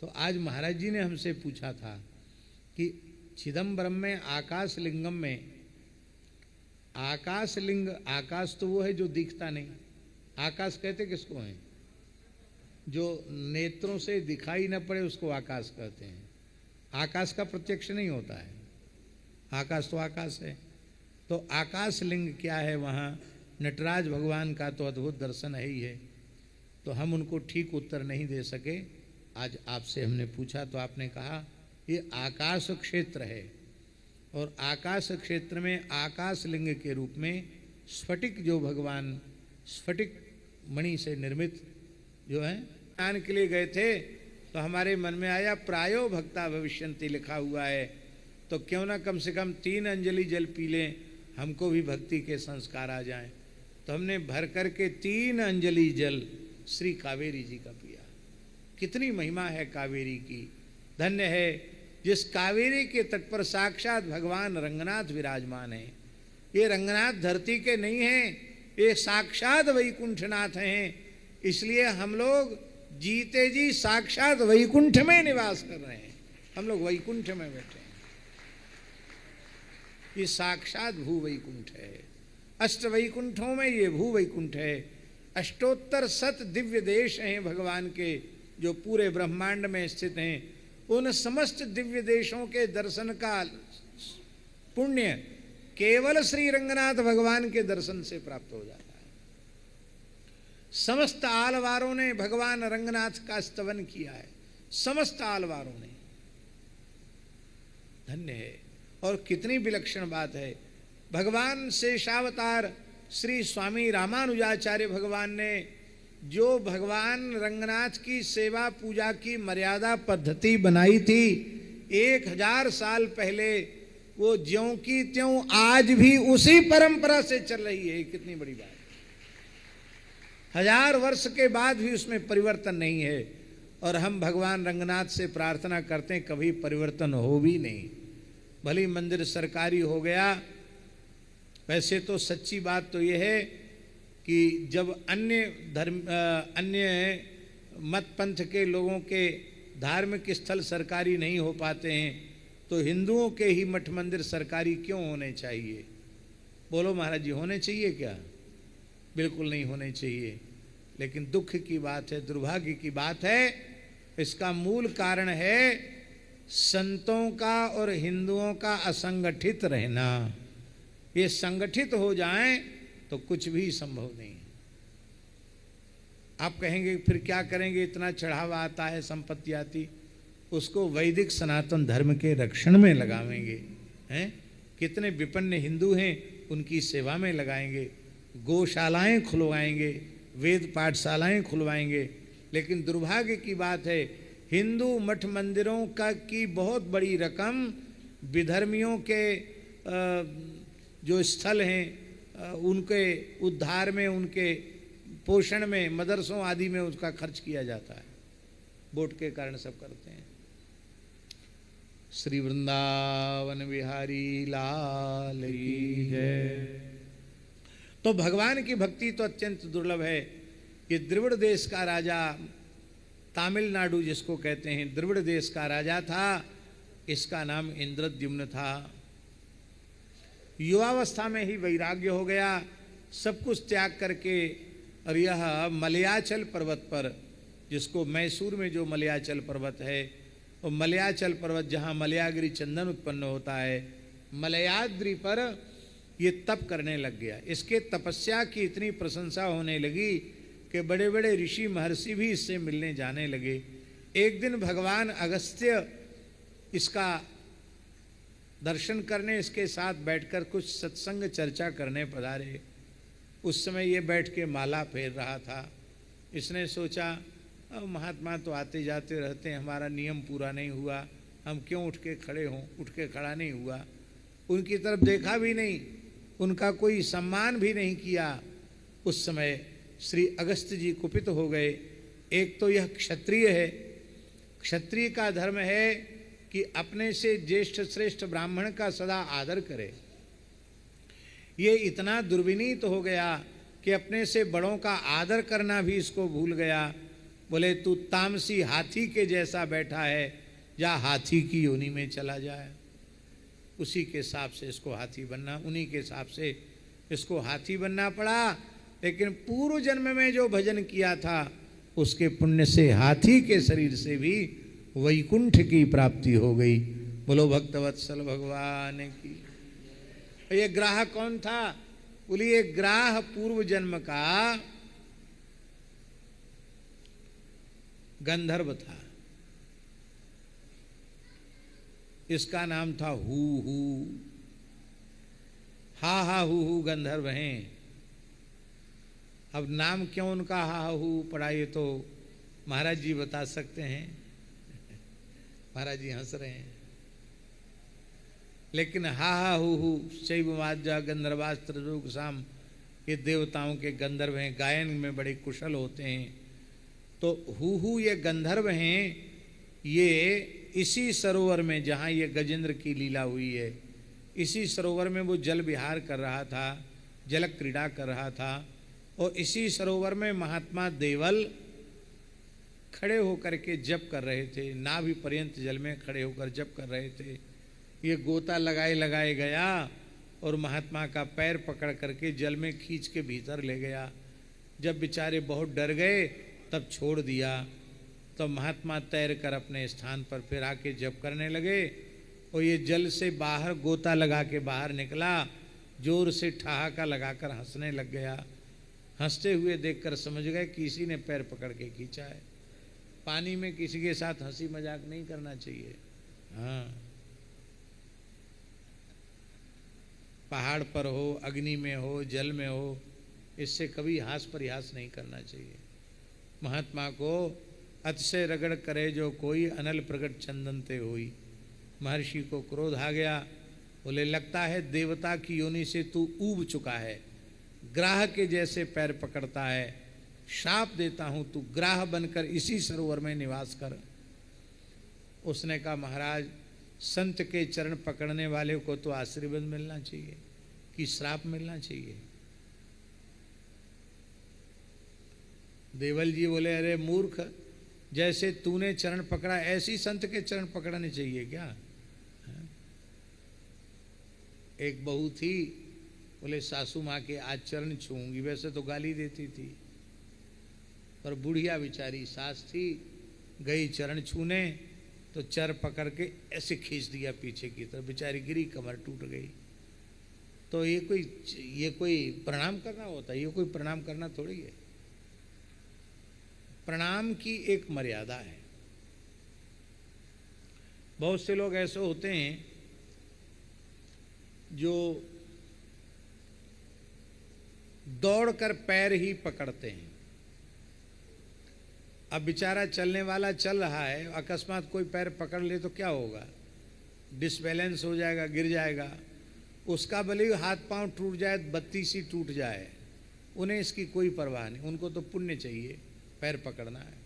तो आज महाराज जी ने हमसे पूछा था कि चिदम्बरम में आकाश लिंगम में, आकाश लिंग, आकाश तो वो है जो दिखता नहीं, आकाश कहते किसको हैं? जो नेत्रों से दिखाई न पड़े उसको आकाश कहते हैं। आकाश का प्रत्यक्ष नहीं होता है, आकाश तो आकाश है। तो आकाश लिंग क्या है? वहाँ नटराज भगवान का तो अद्भुत दर्शन है ही है। तो हम उनको ठीक उत्तर नहीं दे सके। आज आपसे हमने पूछा तो आपने कहा ये आकाश क्षेत्र है और आकाश क्षेत्र में आकाश लिंग के रूप में स्फटिक, जो भगवान स्फटिक मणि से निर्मित जो है, स्नान के लिए गए थे तो हमारे मन में आया प्रायो भक्ता भविष्यन्ति लिखा हुआ है, तो क्यों ना कम से कम 3 अंजलि जल पी लें, हमको भी भक्ति के संस्कार आ जाएं। तो हमने भर करके 3 अंजलि जल श्री कावेरी जी का पिया। कितनी महिमा है कावेरी की, धन्य है जिस कावेरी के तट पर साक्षात भगवान रंगनाथ विराजमान है। ये रंगनाथ धरती के नहीं हैं, ये साक्षात वैकुंठनाथ हैं। इसलिए हम लोग जीते जी साक्षात वैकुंठ में निवास कर रहे हैं, हम लोग वैकुंठ में बैठे हैं। ये साक्षात भू वैकुंठ है, अष्ट वैकुंठों में ये भू वैकुंठ है। अष्टोत्तर सत दिव्य देश हैं भगवान के, जो पूरे ब्रह्मांड में स्थित हैं। उन समस्त दिव्य देशों के दर्शन का पुण्य केवल श्री रंगनाथ भगवान के दर्शन से प्राप्त हो जाता है। समस्त आलवारों ने भगवान रंगनाथ का स्तवन किया है, समस्त आलवारों ने, धन्य है। और कितनी विलक्षण बात है, भगवान शेषावतार श्री स्वामी रामानुजाचार्य भगवान ने जो भगवान रंगनाथ की सेवा पूजा की मर्यादा पद्धति बनाई थी 1000 साल पहले, वो ज्यों की त्यों आज भी उसी परंपरा से चल रही है। कितनी बड़ी बात, 1000 वर्ष के बाद भी उसमें परिवर्तन नहीं है। और हम भगवान रंगनाथ से प्रार्थना करते हैं कभी परिवर्तन हो भी नहीं। भली मंदिर सरकारी हो गया, वैसे तो सच्ची बात तो यह है कि जब अन्य मत पंथ के लोगों के धार्मिक स्थल सरकारी नहीं हो पाते हैं तो हिंदुओं के ही मठ मंदिर सरकारी क्यों होने चाहिए? बोलो महाराज जी, होने चाहिए क्या? बिल्कुल नहीं होने चाहिए। लेकिन दुख की बात है, दुर्भाग्य की बात है, इसका मूल कारण है संतों का और हिंदुओं का असंगठित रहना। ये संगठित हो जाएं तो कुछ भी संभव नहीं है। आप कहेंगे फिर क्या करेंगे, इतना चढ़ावा आता है, संपत्ति आती, उसको वैदिक सनातन धर्म के रक्षण में लगावेंगे। हैं, कितने विपन्न हिंदू हैं, उनकी सेवा में लगाएंगे, गौशालाएं खुलवाएंगे, वेद पाठशालाएं खुलवाएंगे। लेकिन दुर्भाग्य की बात है, हिंदू मठ मंदिरों का की बहुत बड़ी रकम विधर्मियों के जो स्थल हैं उनके उद्धार में, उनके पोषण में, मदरसों आदि में उसका खर्च किया जाता है। वोट के कारण सब करते हैं। श्री वृंदावन बिहारी लाल की जय। तो भगवान की भक्ति तो अत्यंत दुर्लभ है। कि द्रविड़ देश का राजा, तमिलनाडु जिसको कहते हैं, द्रविड़ देश का राजा था, इसका नाम इंद्रद्युम्न था। युवावस्था में ही वैराग्य हो गया, सब कुछ त्याग करके, और यह मलयाचल पर्वत पर, जिसको मैसूर में जो मलयाचल पर्वत है, वो मलयाचल पर्वत जहाँ मलयागिरी चंदन उत्पन्न होता है, मलयाद्रि पर ये तप करने लग गया। इसके तपस्या की इतनी प्रशंसा होने लगी कि बड़े बड़े ऋषि महर्षि भी इससे मिलने जाने लगे। एक दिन भगवान अगस्त्य इसका दर्शन करने इसके साथ बैठकर कुछ सत्संग चर्चा करने पधारे। उस समय ये बैठ के माला फेर रहा था। इसने सोचा अब महात्मा तो आते जाते रहते हैं, हमारा नियम पूरा नहीं हुआ, हम क्यों उठ के खड़े हों। उठ के खड़ा नहीं हुआ, उनकी तरफ देखा भी नहीं, उनका कोई सम्मान भी नहीं किया। उस समय श्री अगस्त्य जी कुपित हो गए। एक तो यह क्षत्रिय है, क्षत्रिय का धर्म है कि अपने से ज्येष्ठ श्रेष्ठ ब्राह्मण का सदा आदर करे। ये इतना दुर्विनीत हो गया कि अपने से बड़ों का आदर करना भी इसको भूल गया। बोले तू तामसी हाथी के जैसा बैठा है, जा हाथी की योनि में चला जाए। उसी के हिसाब से इसको हाथी बनना, उन्हीं के हिसाब से इसको हाथी बनना पड़ा। लेकिन पूर्व जन्म में जो भजन किया था उसके पुण्य से हाथी के शरीर से भी वैकुंठ की प्राप्ति हो गई। बोलो भक्तवत्सल भगवान की। ये ग्राह कौन था? बोलिए ग्राह पूर्व जन्म का गंधर्व था। इसका नाम था हू। हा हू गंधर्व हैं। अब नाम क्यों उनका हा हू पड़ा ये तो महाराज जी बता सकते हैं। महाराज जी हंस रहे हैं। लेकिन हा हू शैववाद्या गंधर्वास्त्र रूप शाम, ये देवताओं के गंधर्व हैं, गायन में बड़े कुशल होते हैं। तो हू ये गंधर्व हैं। ये इसी सरोवर में जहाँ ये गजेंद्र की लीला हुई है, इसी सरोवर में वो जल विहार कर रहा था, जल क्रीड़ा कर रहा था। और इसी सरोवर में महात्मा देवल खड़े होकर के जप कर रहे थे, नाभि पर्यंत जल में खड़े होकर जप कर रहे थे। ये गोता लगाए गया और महात्मा का पैर पकड़ करके जल में खींच के भीतर ले गया। जब बेचारे बहुत डर गए तब छोड़ दिया। तो महात्मा तैर कर अपने स्थान पर फिर आके जप करने लगे। और ये जल से बाहर गोता लगा के बाहर निकला, जोर से ठहाका लगाकर हंसने लग गया। हंसते हुए देखकर समझ गए किसी ने पैर पकड़ के खींचा है। पानी में किसी के साथ हंसी मजाक नहीं करना चाहिए। हाँ, पहाड़ पर हो, अग्नि में हो, जल में हो, इससे कभी हास परिहास नहीं करना चाहिए। महात्मा को अतिशय रगड़ करे जो कोई, अनल प्रगट चंदन ते होई। महर्षि को क्रोध आ गया। बोले लगता है देवता की योनि से तू ऊब चुका है, ग्राह के जैसे पैर पकड़ता है। शाप देता हूं, तू ग्राह बनकर इसी सरोवर में निवास कर। उसने कहा महाराज, संत के चरण पकड़ने वाले को तो आशीर्वाद मिलना चाहिए कि श्राप मिलना चाहिए। देवल जी बोले अरे मूर्ख, जैसे तूने चरण पकड़ा ऐसी संत के चरण पकड़ने चाहिए क्या? एक बहू थी, बोले सासू माँ के आज चरण छूऊंगी। वैसे तो गाली देती थी, पर बुढ़िया बेचारी सास थी, गई चरण छूने तो चर पकड़ के ऐसे खींच दिया पीछे की तरफ, बेचारी गिरी, कमर टूट गई। तो ये कोई प्रणाम करना होता है? ये कोई प्रणाम करना थोड़ी है। प्रणाम की एक मर्यादा है। बहुत से लोग ऐसे होते हैं जो दौड़कर पैर ही पकड़ते हैं। अब बेचारा चलने वाला चल रहा है, अकस्मात कोई पैर पकड़ ले तो क्या होगा? डिसबैलेंस हो जाएगा, गिर जाएगा। उसका भले ही हाथ पांव टूट जाए, बत्ती सी टूट जाए, उन्हें इसकी कोई परवाह नहीं। उनको तो पुण्य चाहिए, पैर पकड़ना है।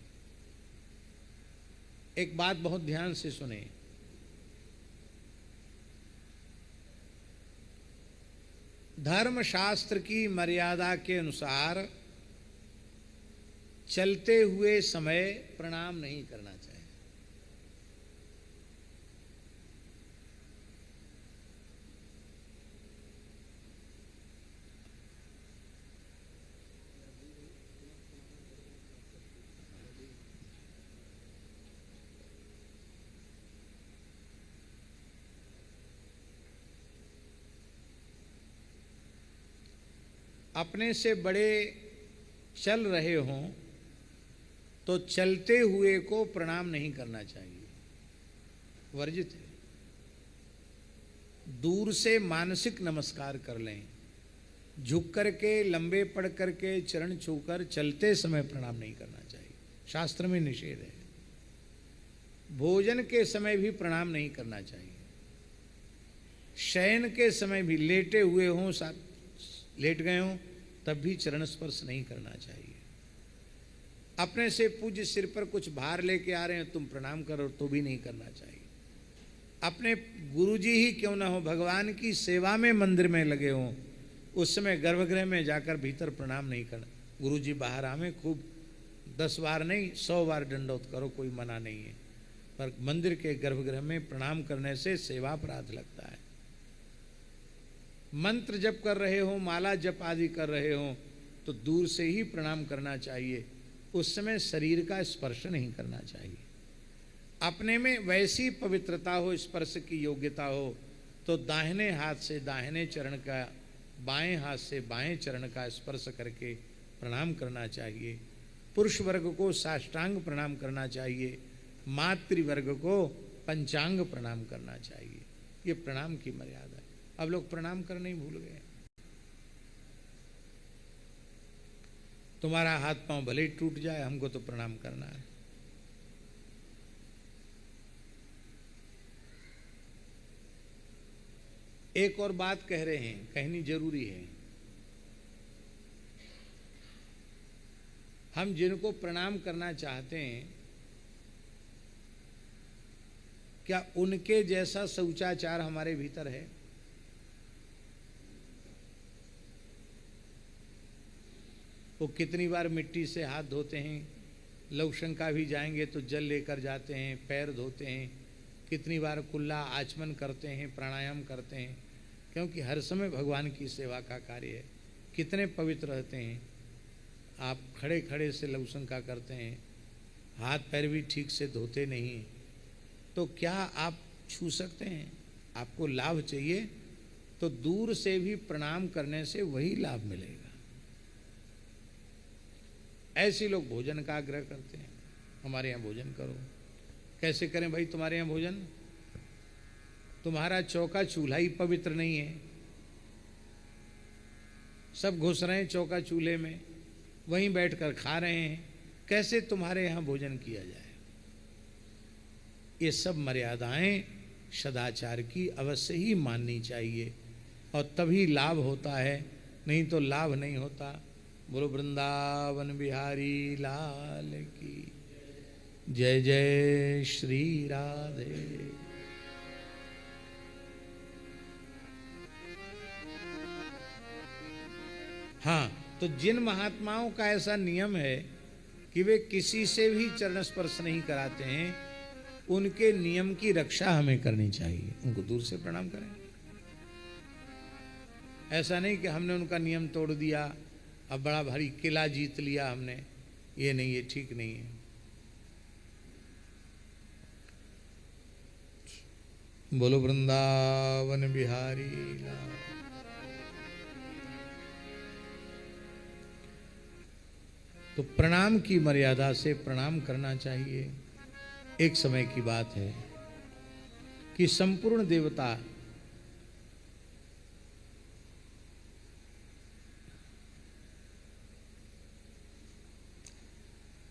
एक बात बहुत ध्यान से सुने, धर्म शास्त्र की मर्यादा के अनुसार चलते हुए समय प्रणाम नहीं करना चाहिए। अपने से बड़े चल रहे हों तो चलते हुए को प्रणाम नहीं करना चाहिए, वर्जित है। दूर से मानसिक नमस्कार कर लें, झुक करके, लंबे पड़ करके, चरण छूकर चलते समय प्रणाम नहीं करना चाहिए, शास्त्र में निषेध है। भोजन के समय भी प्रणाम नहीं करना चाहिए। शयन के समय भी, लेटे हुए हों, लेट गए हों, तब भी चरण स्पर्श नहीं करना चाहिए। अपने से पूज्य सिर पर कुछ भार लेके आ रहे हैं, तुम प्रणाम करो तो भी नहीं करना चाहिए। अपने गुरुजी ही क्यों ना हो, भगवान की सेवा में मंदिर में लगे हों, उस समय गर्भगृह में जाकर भीतर प्रणाम नहीं करना। गुरुजी बाहर आवे, खूब 10 बार नहीं 100 बार दंडोत करो, कोई मना नहीं है, पर मंदिर के गर्भगृह में प्रणाम करने से सेवा अपराध लगता है। मंत्र जप कर रहे हो, माला जप आदि कर रहे हो, तो दूर से ही प्रणाम करना चाहिए। उस समय शरीर का स्पर्श नहीं करना चाहिए। अपने में वैसी पवित्रता हो, स्पर्श की योग्यता हो, तो दाहिने हाथ से दाहिने चरण का, बाएं हाथ से बाएं चरण का स्पर्श करके प्रणाम करना चाहिए। पुरुष वर्ग को साष्टांग प्रणाम करना चाहिए, मातृवर्ग को पंचांग प्रणाम करना चाहिए। ये प्रणाम की मर्यादा है। अब लोग प्रणाम करने ही भूल गए। तुम्हारा हाथ पांव भले ही टूट जाए, हमको तो प्रणाम करना है। एक और बात कह रहे हैं, कहनी जरूरी है। हम जिनको प्रणाम करना चाहते हैं, क्या उनके जैसा शौचाचार हमारे भीतर है? वो कितनी बार मिट्टी से हाथ धोते हैं, लवशंका भी जाएंगे तो जल लेकर जाते हैं, पैर धोते हैं, कितनी बार कुल्ला आचमन करते हैं, प्राणायाम करते हैं, क्योंकि हर समय भगवान की सेवा का कार्य है। कितने पवित्र रहते हैं। आप खड़े खड़े से लवशंका करते हैं, हाथ पैर भी ठीक से धोते नहीं, तो क्या आप छू सकते हैं? आपको लाभ चाहिए तो दूर से भी प्रणाम करने से वही लाभ मिलेगा। ऐसे लोग भोजन का आग्रह करते हैं, हमारे यहाँ भोजन करो। कैसे करें भाई तुम्हारे यहाँ भोजन? तुम्हारा चौका चूल्हा ही पवित्र नहीं है, सब घुस रहे हैं चौका चूल्हे में, वहीं बैठकर खा रहे हैं, कैसे तुम्हारे यहाँ भोजन किया जाए? ये सब मर्यादाएं सदाचार की अवश्य ही माननी चाहिए, और तभी लाभ होता है, नहीं तो लाभ नहीं होता। बोलो वृंदावन बिहारी लाल की जय। जय श्री राधे। हाँ, तो जिन महात्माओं का ऐसा नियम है कि वे किसी से भी चरण स्पर्श नहीं कराते हैं, उनके नियम की रक्षा हमें करनी चाहिए। उनको दूर से प्रणाम करें। ऐसा नहीं कि हमने उनका नियम तोड़ दिया, अब बड़ा भारी किला जीत लिया हमने, ये नहीं, ये ठीक नहीं है। बोलो वृंदावन बिहारी लाल। तो प्रणाम की मर्यादा से प्रणाम करना चाहिए। एक समय की बात है कि संपूर्ण देवता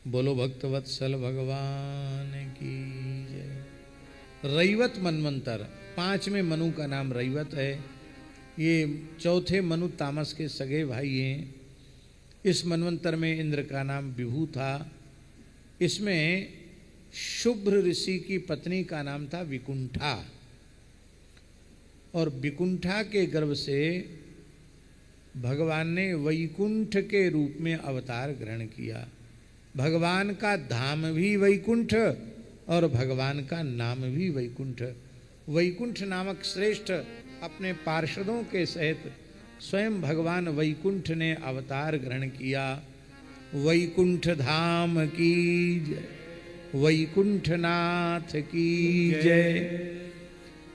बोलो भक्तवत्सल भगवान की जय। रैवत मनवंतर, 5वें मनु का नाम रैवत है। ये चौथे मनु तामस के सगे भाई हैं। इस मनवंतर में इंद्र का नाम विभु था। इसमें शुभ्र ऋषि की पत्नी का नाम था विकुंठा, और विकुंठा के गर्भ से भगवान ने वैकुंठ के रूप में अवतार ग्रहण किया। भगवान का धाम भी वैकुंठ और भगवान का नाम भी वैकुंठ। वैकुंठ नामक श्रेष्ठ अपने पार्षदों के सहित स्वयं भगवान वैकुंठ ने अवतार ग्रहण किया। वैकुंठ धाम की जय, वैकुंठनाथ की जय।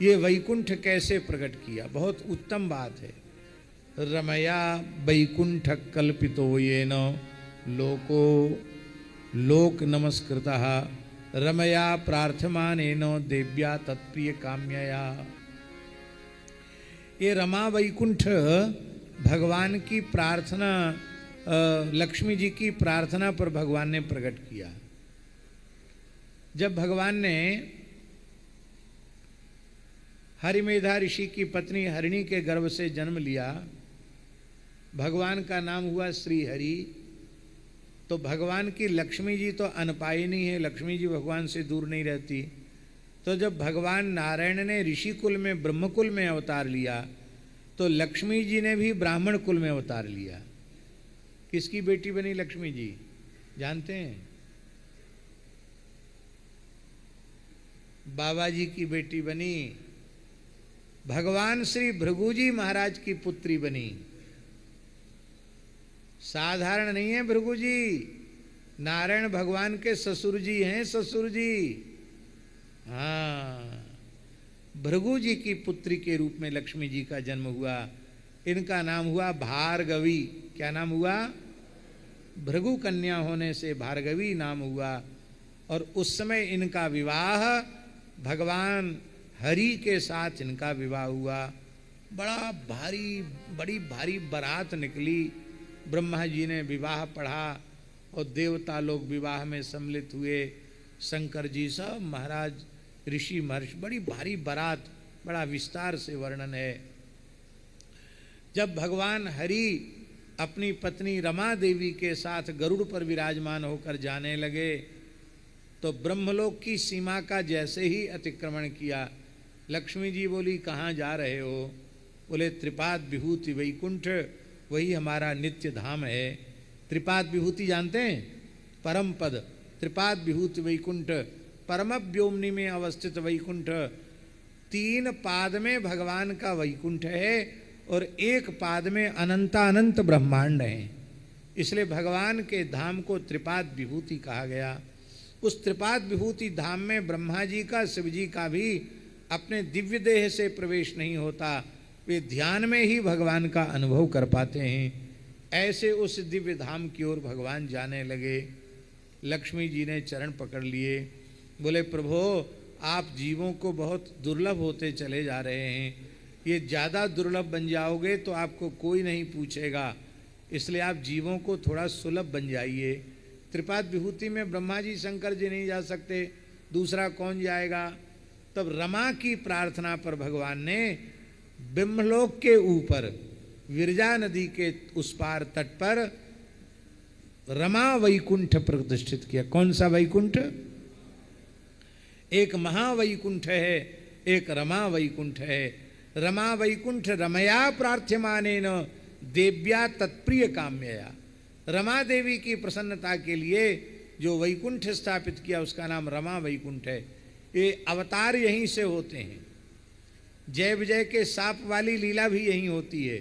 ये वैकुंठ कैसे प्रकट किया, बहुत उत्तम बात है। रमया वैकुंठ कल्पितो येन लोको लोक नमस्कृतः रमया प्रार्थमानेन देव्या तत्प्रिय काम्यया। ये रमा वैकुंठ भगवान की प्रार्थना, लक्ष्मी जी की प्रार्थना पर भगवान ने प्रकट किया। जब भगवान ने हरिमेधा ऋषि की पत्नी हरिणी के गर्भ से जन्म लिया, भगवान का नाम हुआ श्री हरि। तो भगवान की लक्ष्मी जी तो अनपायिनी है, लक्ष्मी जी भगवान से दूर नहीं रहती। तो जब भगवान नारायण ने ऋषि कुल में ब्रह्म कुल में अवतार लिया, तो लक्ष्मी जी ने भी ब्राह्मण कुल में अवतार लिया। किसकी बेटी बनी लक्ष्मी जी जानते हैं? बाबा जी की बेटी बनी। भगवान श्री भृगु जी महाराज की पुत्री बनी। साधारण नहीं है भृगु जी, नारायण भगवान के ससुर जी हैं, ससुर जी। हाँ, भृगु जी की पुत्री के रूप में लक्ष्मी जी का जन्म हुआ। इनका नाम हुआ भार्गवी। क्या नाम हुआ? भृगु कन्या होने से भार्गवी नाम हुआ। और उस समय इनका विवाह भगवान हरि के साथ इनका विवाह हुआ। बड़ी भारी बारात निकली। ब्रह्मा जी ने विवाह पढ़ा और देवता लोग विवाह में सम्मिलित हुए। शंकर जी सब महाराज ऋषि महर्षि, बड़ी भारी बारात, बड़ा विस्तार से वर्णन है। जब भगवान हरि अपनी पत्नी रमा देवी के साथ गरुड़ पर विराजमान होकर जाने लगे, तो ब्रह्मलोक की सीमा का जैसे ही अतिक्रमण किया, लक्ष्मी जी बोली कहाँ जा रहे हो? बोले त्रिपाद विभूति वैकुंठ, वही हमारा नित्य धाम है। त्रिपाद विभूति जानते हैं? परम पद। त्रिपाद विभूति वैकुंठ, परम व्योमनि में अवस्थित वैकुंठ। 3 पाद में भगवान का वैकुंठ है और 1 पाद में अनंतानंत ब्रह्मांड है। इसलिए भगवान के धाम को त्रिपाद विभूति कहा गया। उस त्रिपाद विभूति धाम में ब्रह्मा जी का, शिव जी का भी अपने दिव्य देह से प्रवेश नहीं होता, वे ध्यान में ही भगवान का अनुभव कर पाते हैं। ऐसे उस दिव्य धाम की ओर भगवान जाने लगे। लक्ष्मी जी ने चरण पकड़ लिए। बोले प्रभो, आप जीवों को बहुत दुर्लभ होते चले जा रहे हैं, ये ज़्यादा दुर्लभ बन जाओगे तो आपको कोई नहीं पूछेगा, इसलिए आप जीवों को थोड़ा सुलभ बन जाइए। त्रिपाद विभूति में ब्रह्मा जी शंकर जी नहीं जा सकते, दूसरा कौन जाएगा? तब रमा की प्रार्थना पर भगवान ने ब्रह्मलोक के ऊपर विरजा नदी के उस पार तट पर रमा वैकुंठ प्रतिष्ठित किया। कौन सा वैकुंठ? एक महावैकुंठ है, एक रमा वैकुंठ है। रमा वैकुंठ रमया प्रार्थ्यमानेन देव्या तत्प्रिय काम्यया। रमा देवी की प्रसन्नता के लिए जो वैकुंठ स्थापित किया उसका नाम रमा वैकुंठ है। ये अवतार यहीं से होते हैं। जय विजय के साप वाली लीला भी यहीं होती है।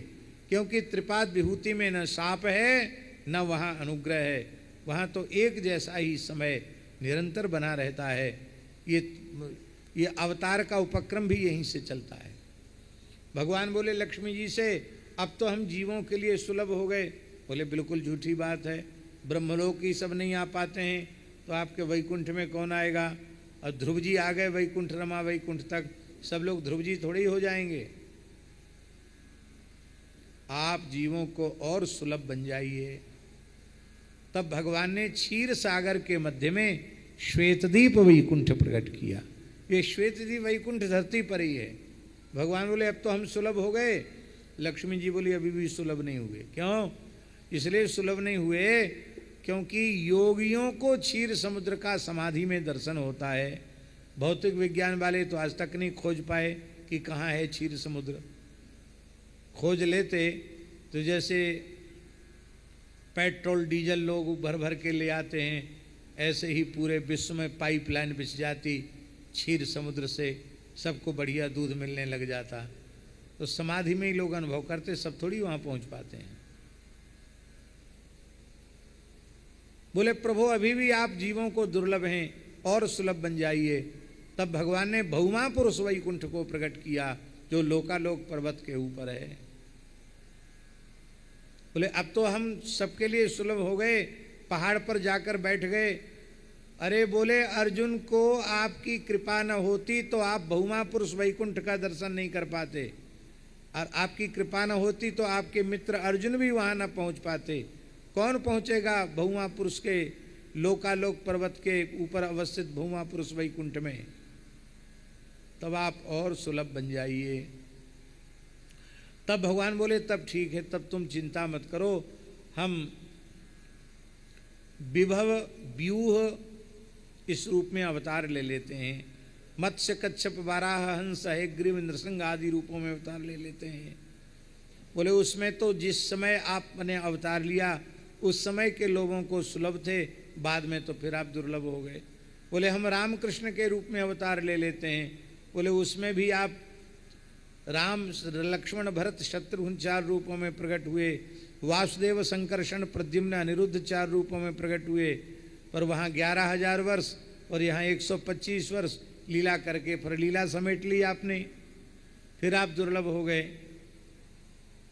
क्योंकि त्रिपाद विभूति में न शाप है न वहाँ अनुग्रह है, वहाँ तो एक जैसा ही समय निरंतर बना रहता है। ये अवतार का उपक्रम भी यहीं से चलता है। भगवान बोले लक्ष्मी जी से, अब तो हम जीवों के लिए सुलभ हो गए। बोले बिल्कुल झूठी बात है, ब्रह्मलोक ही सब नहीं आ पाते हैं तो आपके वैकुंठ में कौन आएगा? और ध्रुव जी आ गए वैकुंठ, रमा वैकुंठ तक, सब लोग ध्रुव जी थोड़ी हो जाएंगे। आप जीवों को और सुलभ बन जाइए। तब भगवान ने क्षीर सागर के मध्य में श्वेतदीप वैकुंठ प्रकट किया। ये श्वेतदीप वैकुंठ धरती पर ही है। भगवान बोले अब तो हम सुलभ हो गए। लक्ष्मी जी बोली अभी भी सुलभ नहीं हुए। क्यों? इसलिए सुलभ नहीं हुए क्योंकि योगियों को क्षीर समुद्र का समाधि में दर्शन होता है। भौतिक विज्ञान वाले तो आज तक नहीं खोज पाए कि कहाँ है क्षीर समुद्र। खोज लेते तो जैसे पेट्रोल डीजल लोग भर भर के ले आते हैं, ऐसे ही पूरे विश्व में पाइपलाइन बिछ जाती क्षीर समुद्र से, सबको बढ़िया दूध मिलने लग जाता। तो समाधि में ही लोग अनुभव करते, सब थोड़ी वहाँ पहुँच पाते हैं। बोले प्रभु अभी भी आप जीवों को दुर्लभ हैं और सुलभ बन जाइए। तब भगवान ने भौमा पुरुष वैकुंठ को प्रकट किया जो लोकालोक पर्वत के ऊपर है। बोले अब तो हम सबके लिए सुलभ हो गए, पहाड़ पर जाकर बैठ गए। अरे बोले अर्जुन को आपकी कृपा न होती तो आप भौमा पुरुष वैकुंठ का दर्शन नहीं कर पाते, और आपकी कृपा न होती तो आपके मित्र अर्जुन भी वहां न पहुंच पाते। कौन पहुंचेगा भौमा पुरुष के लोकालोक पर्वत के ऊपर अवस्थित भौमा पुरुष वैकुंठ में? तब आप और सुलभ बन जाइए। तब भगवान बोले तब ठीक है, तब तुम चिंता मत करो, हम विभव व्यूह इस रूप में अवतार ले लेते हैं। मत्स्य कच्छप वाराह हंस हयग्रीव नृसिंह आदि रूपों में अवतार ले लेते हैं। बोले उसमें तो जिस समय आपने अवतार लिया उस समय के लोगों को सुलभ थे, बाद में तो फिर आप दुर्लभ हो गए। बोले हम रामकृष्ण के रूप में अवतार ले लेते हैं। बोले उसमें भी आप राम लक्ष्मण भरत शत्रुघ्न 4 रूपों में प्रकट हुए, वासुदेव संकर्षण प्रद्युम्न अनिरुद्ध 4 रूपों में प्रकट हुए, पर वहाँ 11,000 वर्ष और यहाँ 125 वर्ष लीला करके फिर लीला समेट ली आपने, फिर आप दुर्लभ हो गए।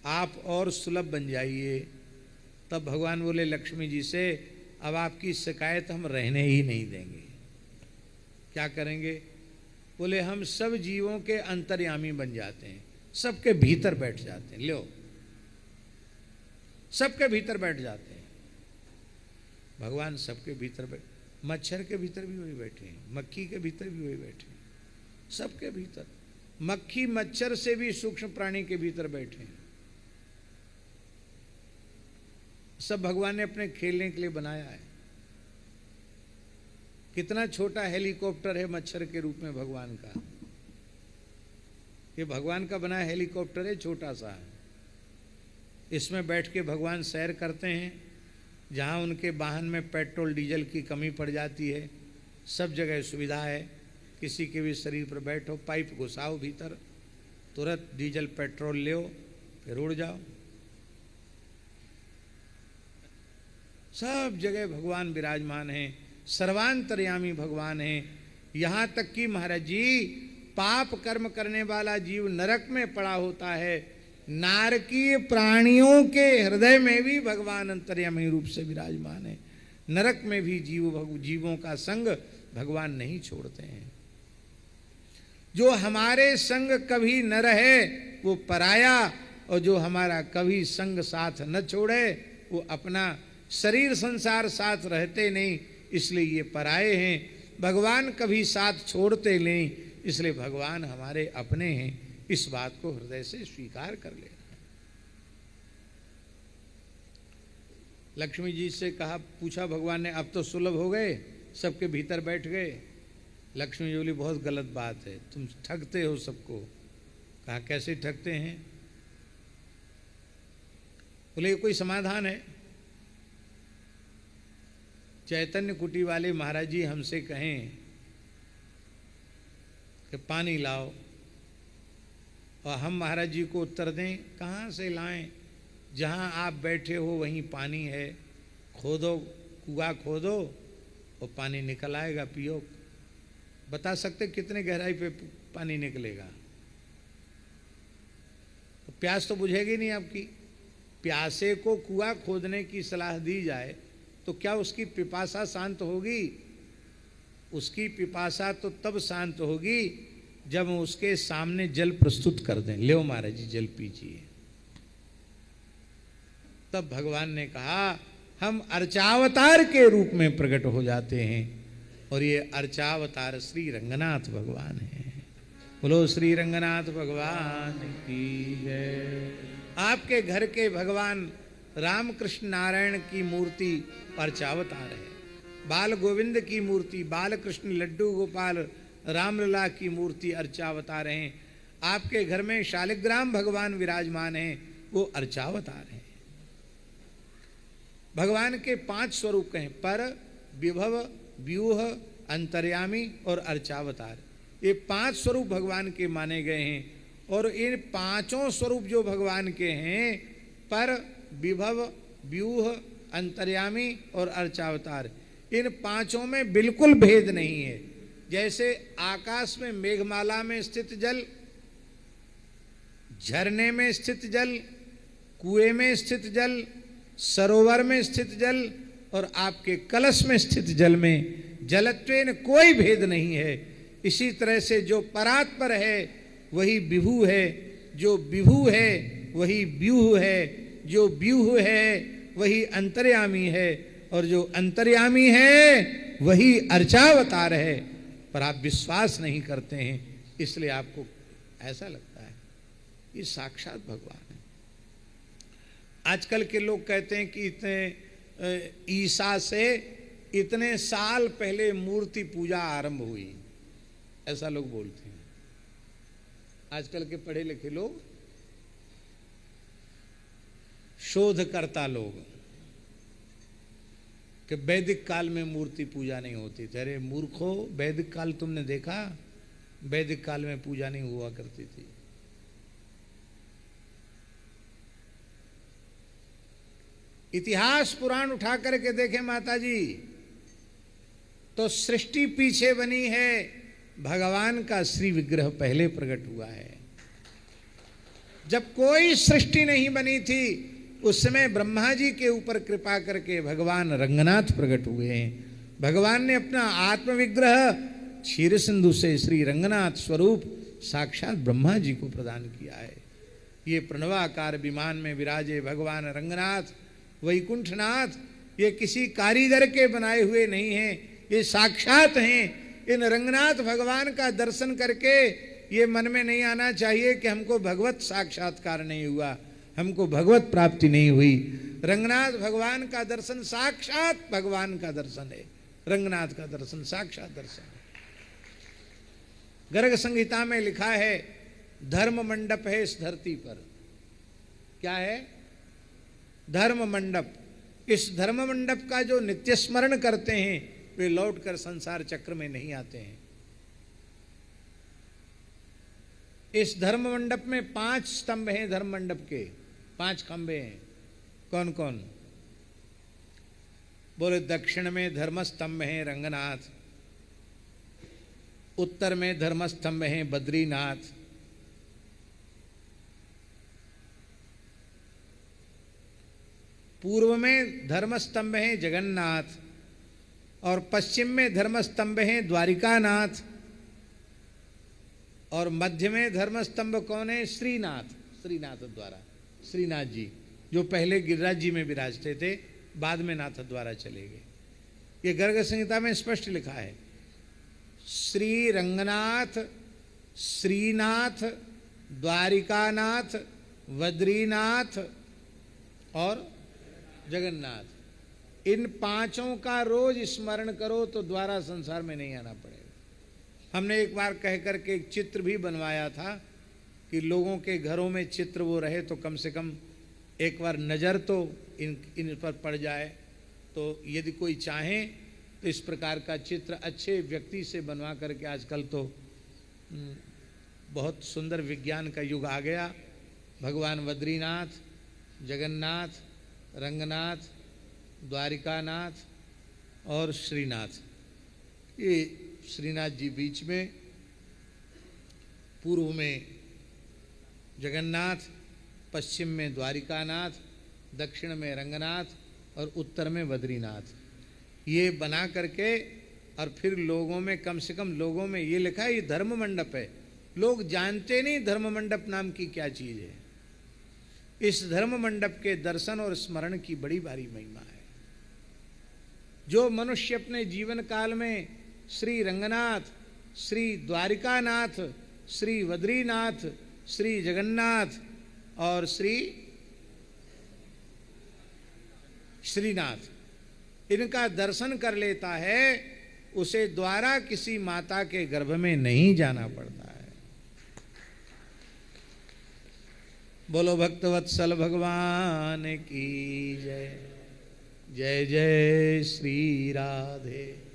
आप और सुलभ बन जाइए। तब भगवान बोले लक्ष्मी जी से अब आपकी शिकायत हम रहने ही नहीं देंगे। क्या करेंगे? बोले हम सब जीवों के अंतर्यामी बन जाते हैं, सबके भीतर बैठ जाते हैं। लो, सबके भीतर बैठ जाते हैं। भगवान सबके भीतर बैठ, मच्छर के भीतर भी वही बैठे हैं, मक्खी के भीतर भी वही बैठे हैं, सबके भीतर। मक्खी मच्छर से भी सूक्ष्म प्राणी के भीतर बैठे हैं। सब भगवान ने अपने खेलने के लिए बनाया है। कितना छोटा हेलीकॉप्टर है मच्छर के रूप में भगवान का। ये भगवान का बना हेलीकॉप्टर है, छोटा सा है। इसमें बैठ के भगवान सैर करते हैं। जहाँ उनके वाहन में पेट्रोल डीजल की कमी पड़ जाती है, सब जगह सुविधा है। किसी के भी शरीर पर बैठो, पाइप घुसाओ भीतर, तुरंत डीजल पेट्रोल लो, फिर उड़ जाओ। सब जगह भगवान विराजमान हैं, सर्वांतर्यामी भगवान हैं। यहाँ तक कि महाराज जी पाप कर्म करने वाला जीव नरक में पड़ा होता है, नारकीय प्राणियों के हृदय में भी भगवान अंतर्यामी रूप से विराजमान है। नरक में भी जीवों का संग भगवान नहीं छोड़ते हैं। जो हमारे संग कभी न रहे वो पराया, और जो हमारा कभी संग साथ न छोड़े वो अपना। शरीर संसार साथ रहते नहीं, इसलिए ये पराये हैं। भगवान कभी साथ छोड़ते नहीं, इसलिए भगवान हमारे अपने हैं। इस बात को हृदय से स्वीकार कर लेना। लक्ष्मी जी से कहा, पूछा भगवान ने, अब तो सुलभ हो गए, सबके भीतर बैठ गए। लक्ष्मी जी बोली बहुत गलत बात है, तुम ठगते हो सबको। कहा कैसे ठगते हैं? बोले ये कोई समाधान है? चैतन्य कुटी वाले महाराज जी हमसे कहें कि पानी लाओ, और हम महाराज जी को उत्तर दें कहाँ से लाएं? जहाँ आप बैठे हो वहीं पानी है, खोदो, कुआं खोदो और पानी निकल आएगा, पियो। बता सकते कितने गहराई पे पानी निकलेगा? तो प्यास तो बुझेगी नहीं आपकी। प्यासे को कुआं खोदने की सलाह दी जाए तो क्या उसकी पिपासा शांत होगी? उसकी पिपासा तो तब शांत होगी जब उसके सामने जल प्रस्तुत कर दें, ले महाराज जी जल पीजिए। तब भगवान ने कहा हम अर्चावतार के रूप में प्रकट हो जाते हैं, और ये अर्चावतार श्री रंगनाथ भगवान है। बोलो श्री रंगनाथ भगवान की जय। आपके घर के भगवान रामकृष्ण नारायण की मूर्ति अर्चावतार है, बाल गोविंद की मूर्ति, बाल कृष्ण लड्डू गोपाल रामलला की मूर्ति अर्चावतार हैं। आपके घर में शालिग्राम भगवान विराजमान हैं, वो अर्चावतार हैं। भगवान के 5 स्वरूप कहें, पर, विभव, व्यूह, अंतर्यामी और अर्चावतार। ये 5 स्वरूप भगवान के माने गए हैं, और इन 5 स्वरूप जो भगवान के हैं, पर, विभव, व्यूह, अंतर्यामी और अर्चावतार, इन 5 में बिल्कुल भेद नहीं है। जैसे आकाश में मेघमाला में स्थित जल, झरने में स्थित जल, कुएं में स्थित जल, सरोवर में स्थित जल और आपके कलश में स्थित जल में जलत्वेन कोई भेद नहीं है। इसी तरह से जो परात्पर है वही विभु है, जो विभु है वही व्यूह है, जो व्यूह है वही अंतर्यामी है, और जो अंतर्यामी है वही अर्चावतार है। पर आप विश्वास नहीं करते हैं, इसलिए आपको ऐसा लगता है ये साक्षात भगवान है। आजकल के लोग कहते हैं कि इतने ईसा से इतने साल पहले मूर्ति पूजा आरंभ हुई, ऐसा लोग बोलते हैं। आजकल के पढ़े लिखे लोग, शोधकर्ता लोग, कि वैदिक काल में मूर्ति पूजा नहीं होती थी। अरे मूर्खो, वैदिक काल तुमने देखा? वैदिक काल में पूजा नहीं हुआ करती थी। इतिहास पुराण उठा करके देखें माता जी, तो सृष्टि पीछे बनी है, भगवान का श्री विग्रह पहले प्रकट हुआ है। जब कोई सृष्टि नहीं बनी थी उस समय ब्रह्मा जी के ऊपर कृपा करके भगवान रंगनाथ प्रकट हुए हैं। भगवान ने अपना आत्मविग्रह क्षीर सिंधु से श्री रंगनाथ स्वरूप साक्षात ब्रह्मा जी को प्रदान किया है। ये प्रणवाकार विमान में विराजे भगवान रंगनाथ वैकुंठनाथ, ये किसी कारीगर के बनाए हुए नहीं हैं, ये साक्षात हैं। इन रंगनाथ भगवान का दर्शन करके ये मन में नहीं आना चाहिए कि हमको भगवत साक्षात्कार नहीं हुआ, हमको भगवत प्राप्ति नहीं हुई। रंगनाथ भगवान का दर्शन साक्षात भगवान का दर्शन है। रंगनाथ का दर्शन साक्षात दर्शन है। गर्ग संहिता में लिखा है, धर्म मंडप है इस धरती पर। क्या है? धर्म मंडप। इस धर्म मंडप का जो नित्य स्मरण करते हैं वे लौटकर संसार चक्र में नहीं आते हैं। इस धर्म मंडप में 5 स्तंभ हैं, धर्म मंडप के 5 खंबे हैं। कौन कौन? बोले, दक्षिण में धर्म स्तंभ है रंगनाथ, उत्तर में धर्म स्तंभ है बद्रीनाथ, पूर्व में धर्म स्तंभ है जगन्नाथ, और पश्चिम में धर्म स्तंभ है द्वारिकानाथ, और मध्य में धर्म स्तंभ कौन है? श्रीनाथ। श्रीनाथ द्वारा, श्रीनाथ जी जो पहले गिरिराज जी में विराजते थे, बाद में नाथ द्वारा चले गए। ये गर्ग संहिता में स्पष्ट लिखा है, श्री रंगनाथ, श्रीनाथ, द्वारिकानाथ, बद्रीनाथ और जगन्नाथ। इन 5 का रोज स्मरण करो तो द्वारा संसार में नहीं आना पड़ेगा। हमने एक बार कह करके एक चित्र भी बनवाया था कि लोगों के घरों में चित्र वो रहे तो कम से कम एक बार नज़र तो इन पर पड़ जाए। तो यदि कोई चाहे तो इस प्रकार का चित्र अच्छे व्यक्ति से बनवा करके, आजकल तो बहुत सुंदर विज्ञान का युग आ गया, भगवान बद्रीनाथ, जगन्नाथ, रंगनाथ, द्वारिकानाथ और श्रीनाथ। ये श्रीनाथ जी बीच में, पूर्व में जगन्नाथ, पश्चिम में द्वारिकानाथ, दक्षिण में रंगनाथ और उत्तर में बद्रीनाथ। ये बना करके और फिर लोगों में, कम से कम लोगों में ये लिखा है ये धर्म मंडप है। लोग जानते नहीं धर्म मंडप नाम की क्या चीज है। इस धर्म मंडप के दर्शन और स्मरण की बड़ी भारी महिमा है। जो मनुष्य अपने जीवन काल में श्री रंगनाथ, श्री द्वारिकानाथ, श्री बद्रीनाथ, श्री जगन्नाथ और श्रीनाथ इनका दर्शन कर लेता है, उसे द्वारा किसी माता के गर्भ में नहीं जाना पड़ता है। बोलो भक्तवत्सल भगवान की जय। जय जय श्री राधे।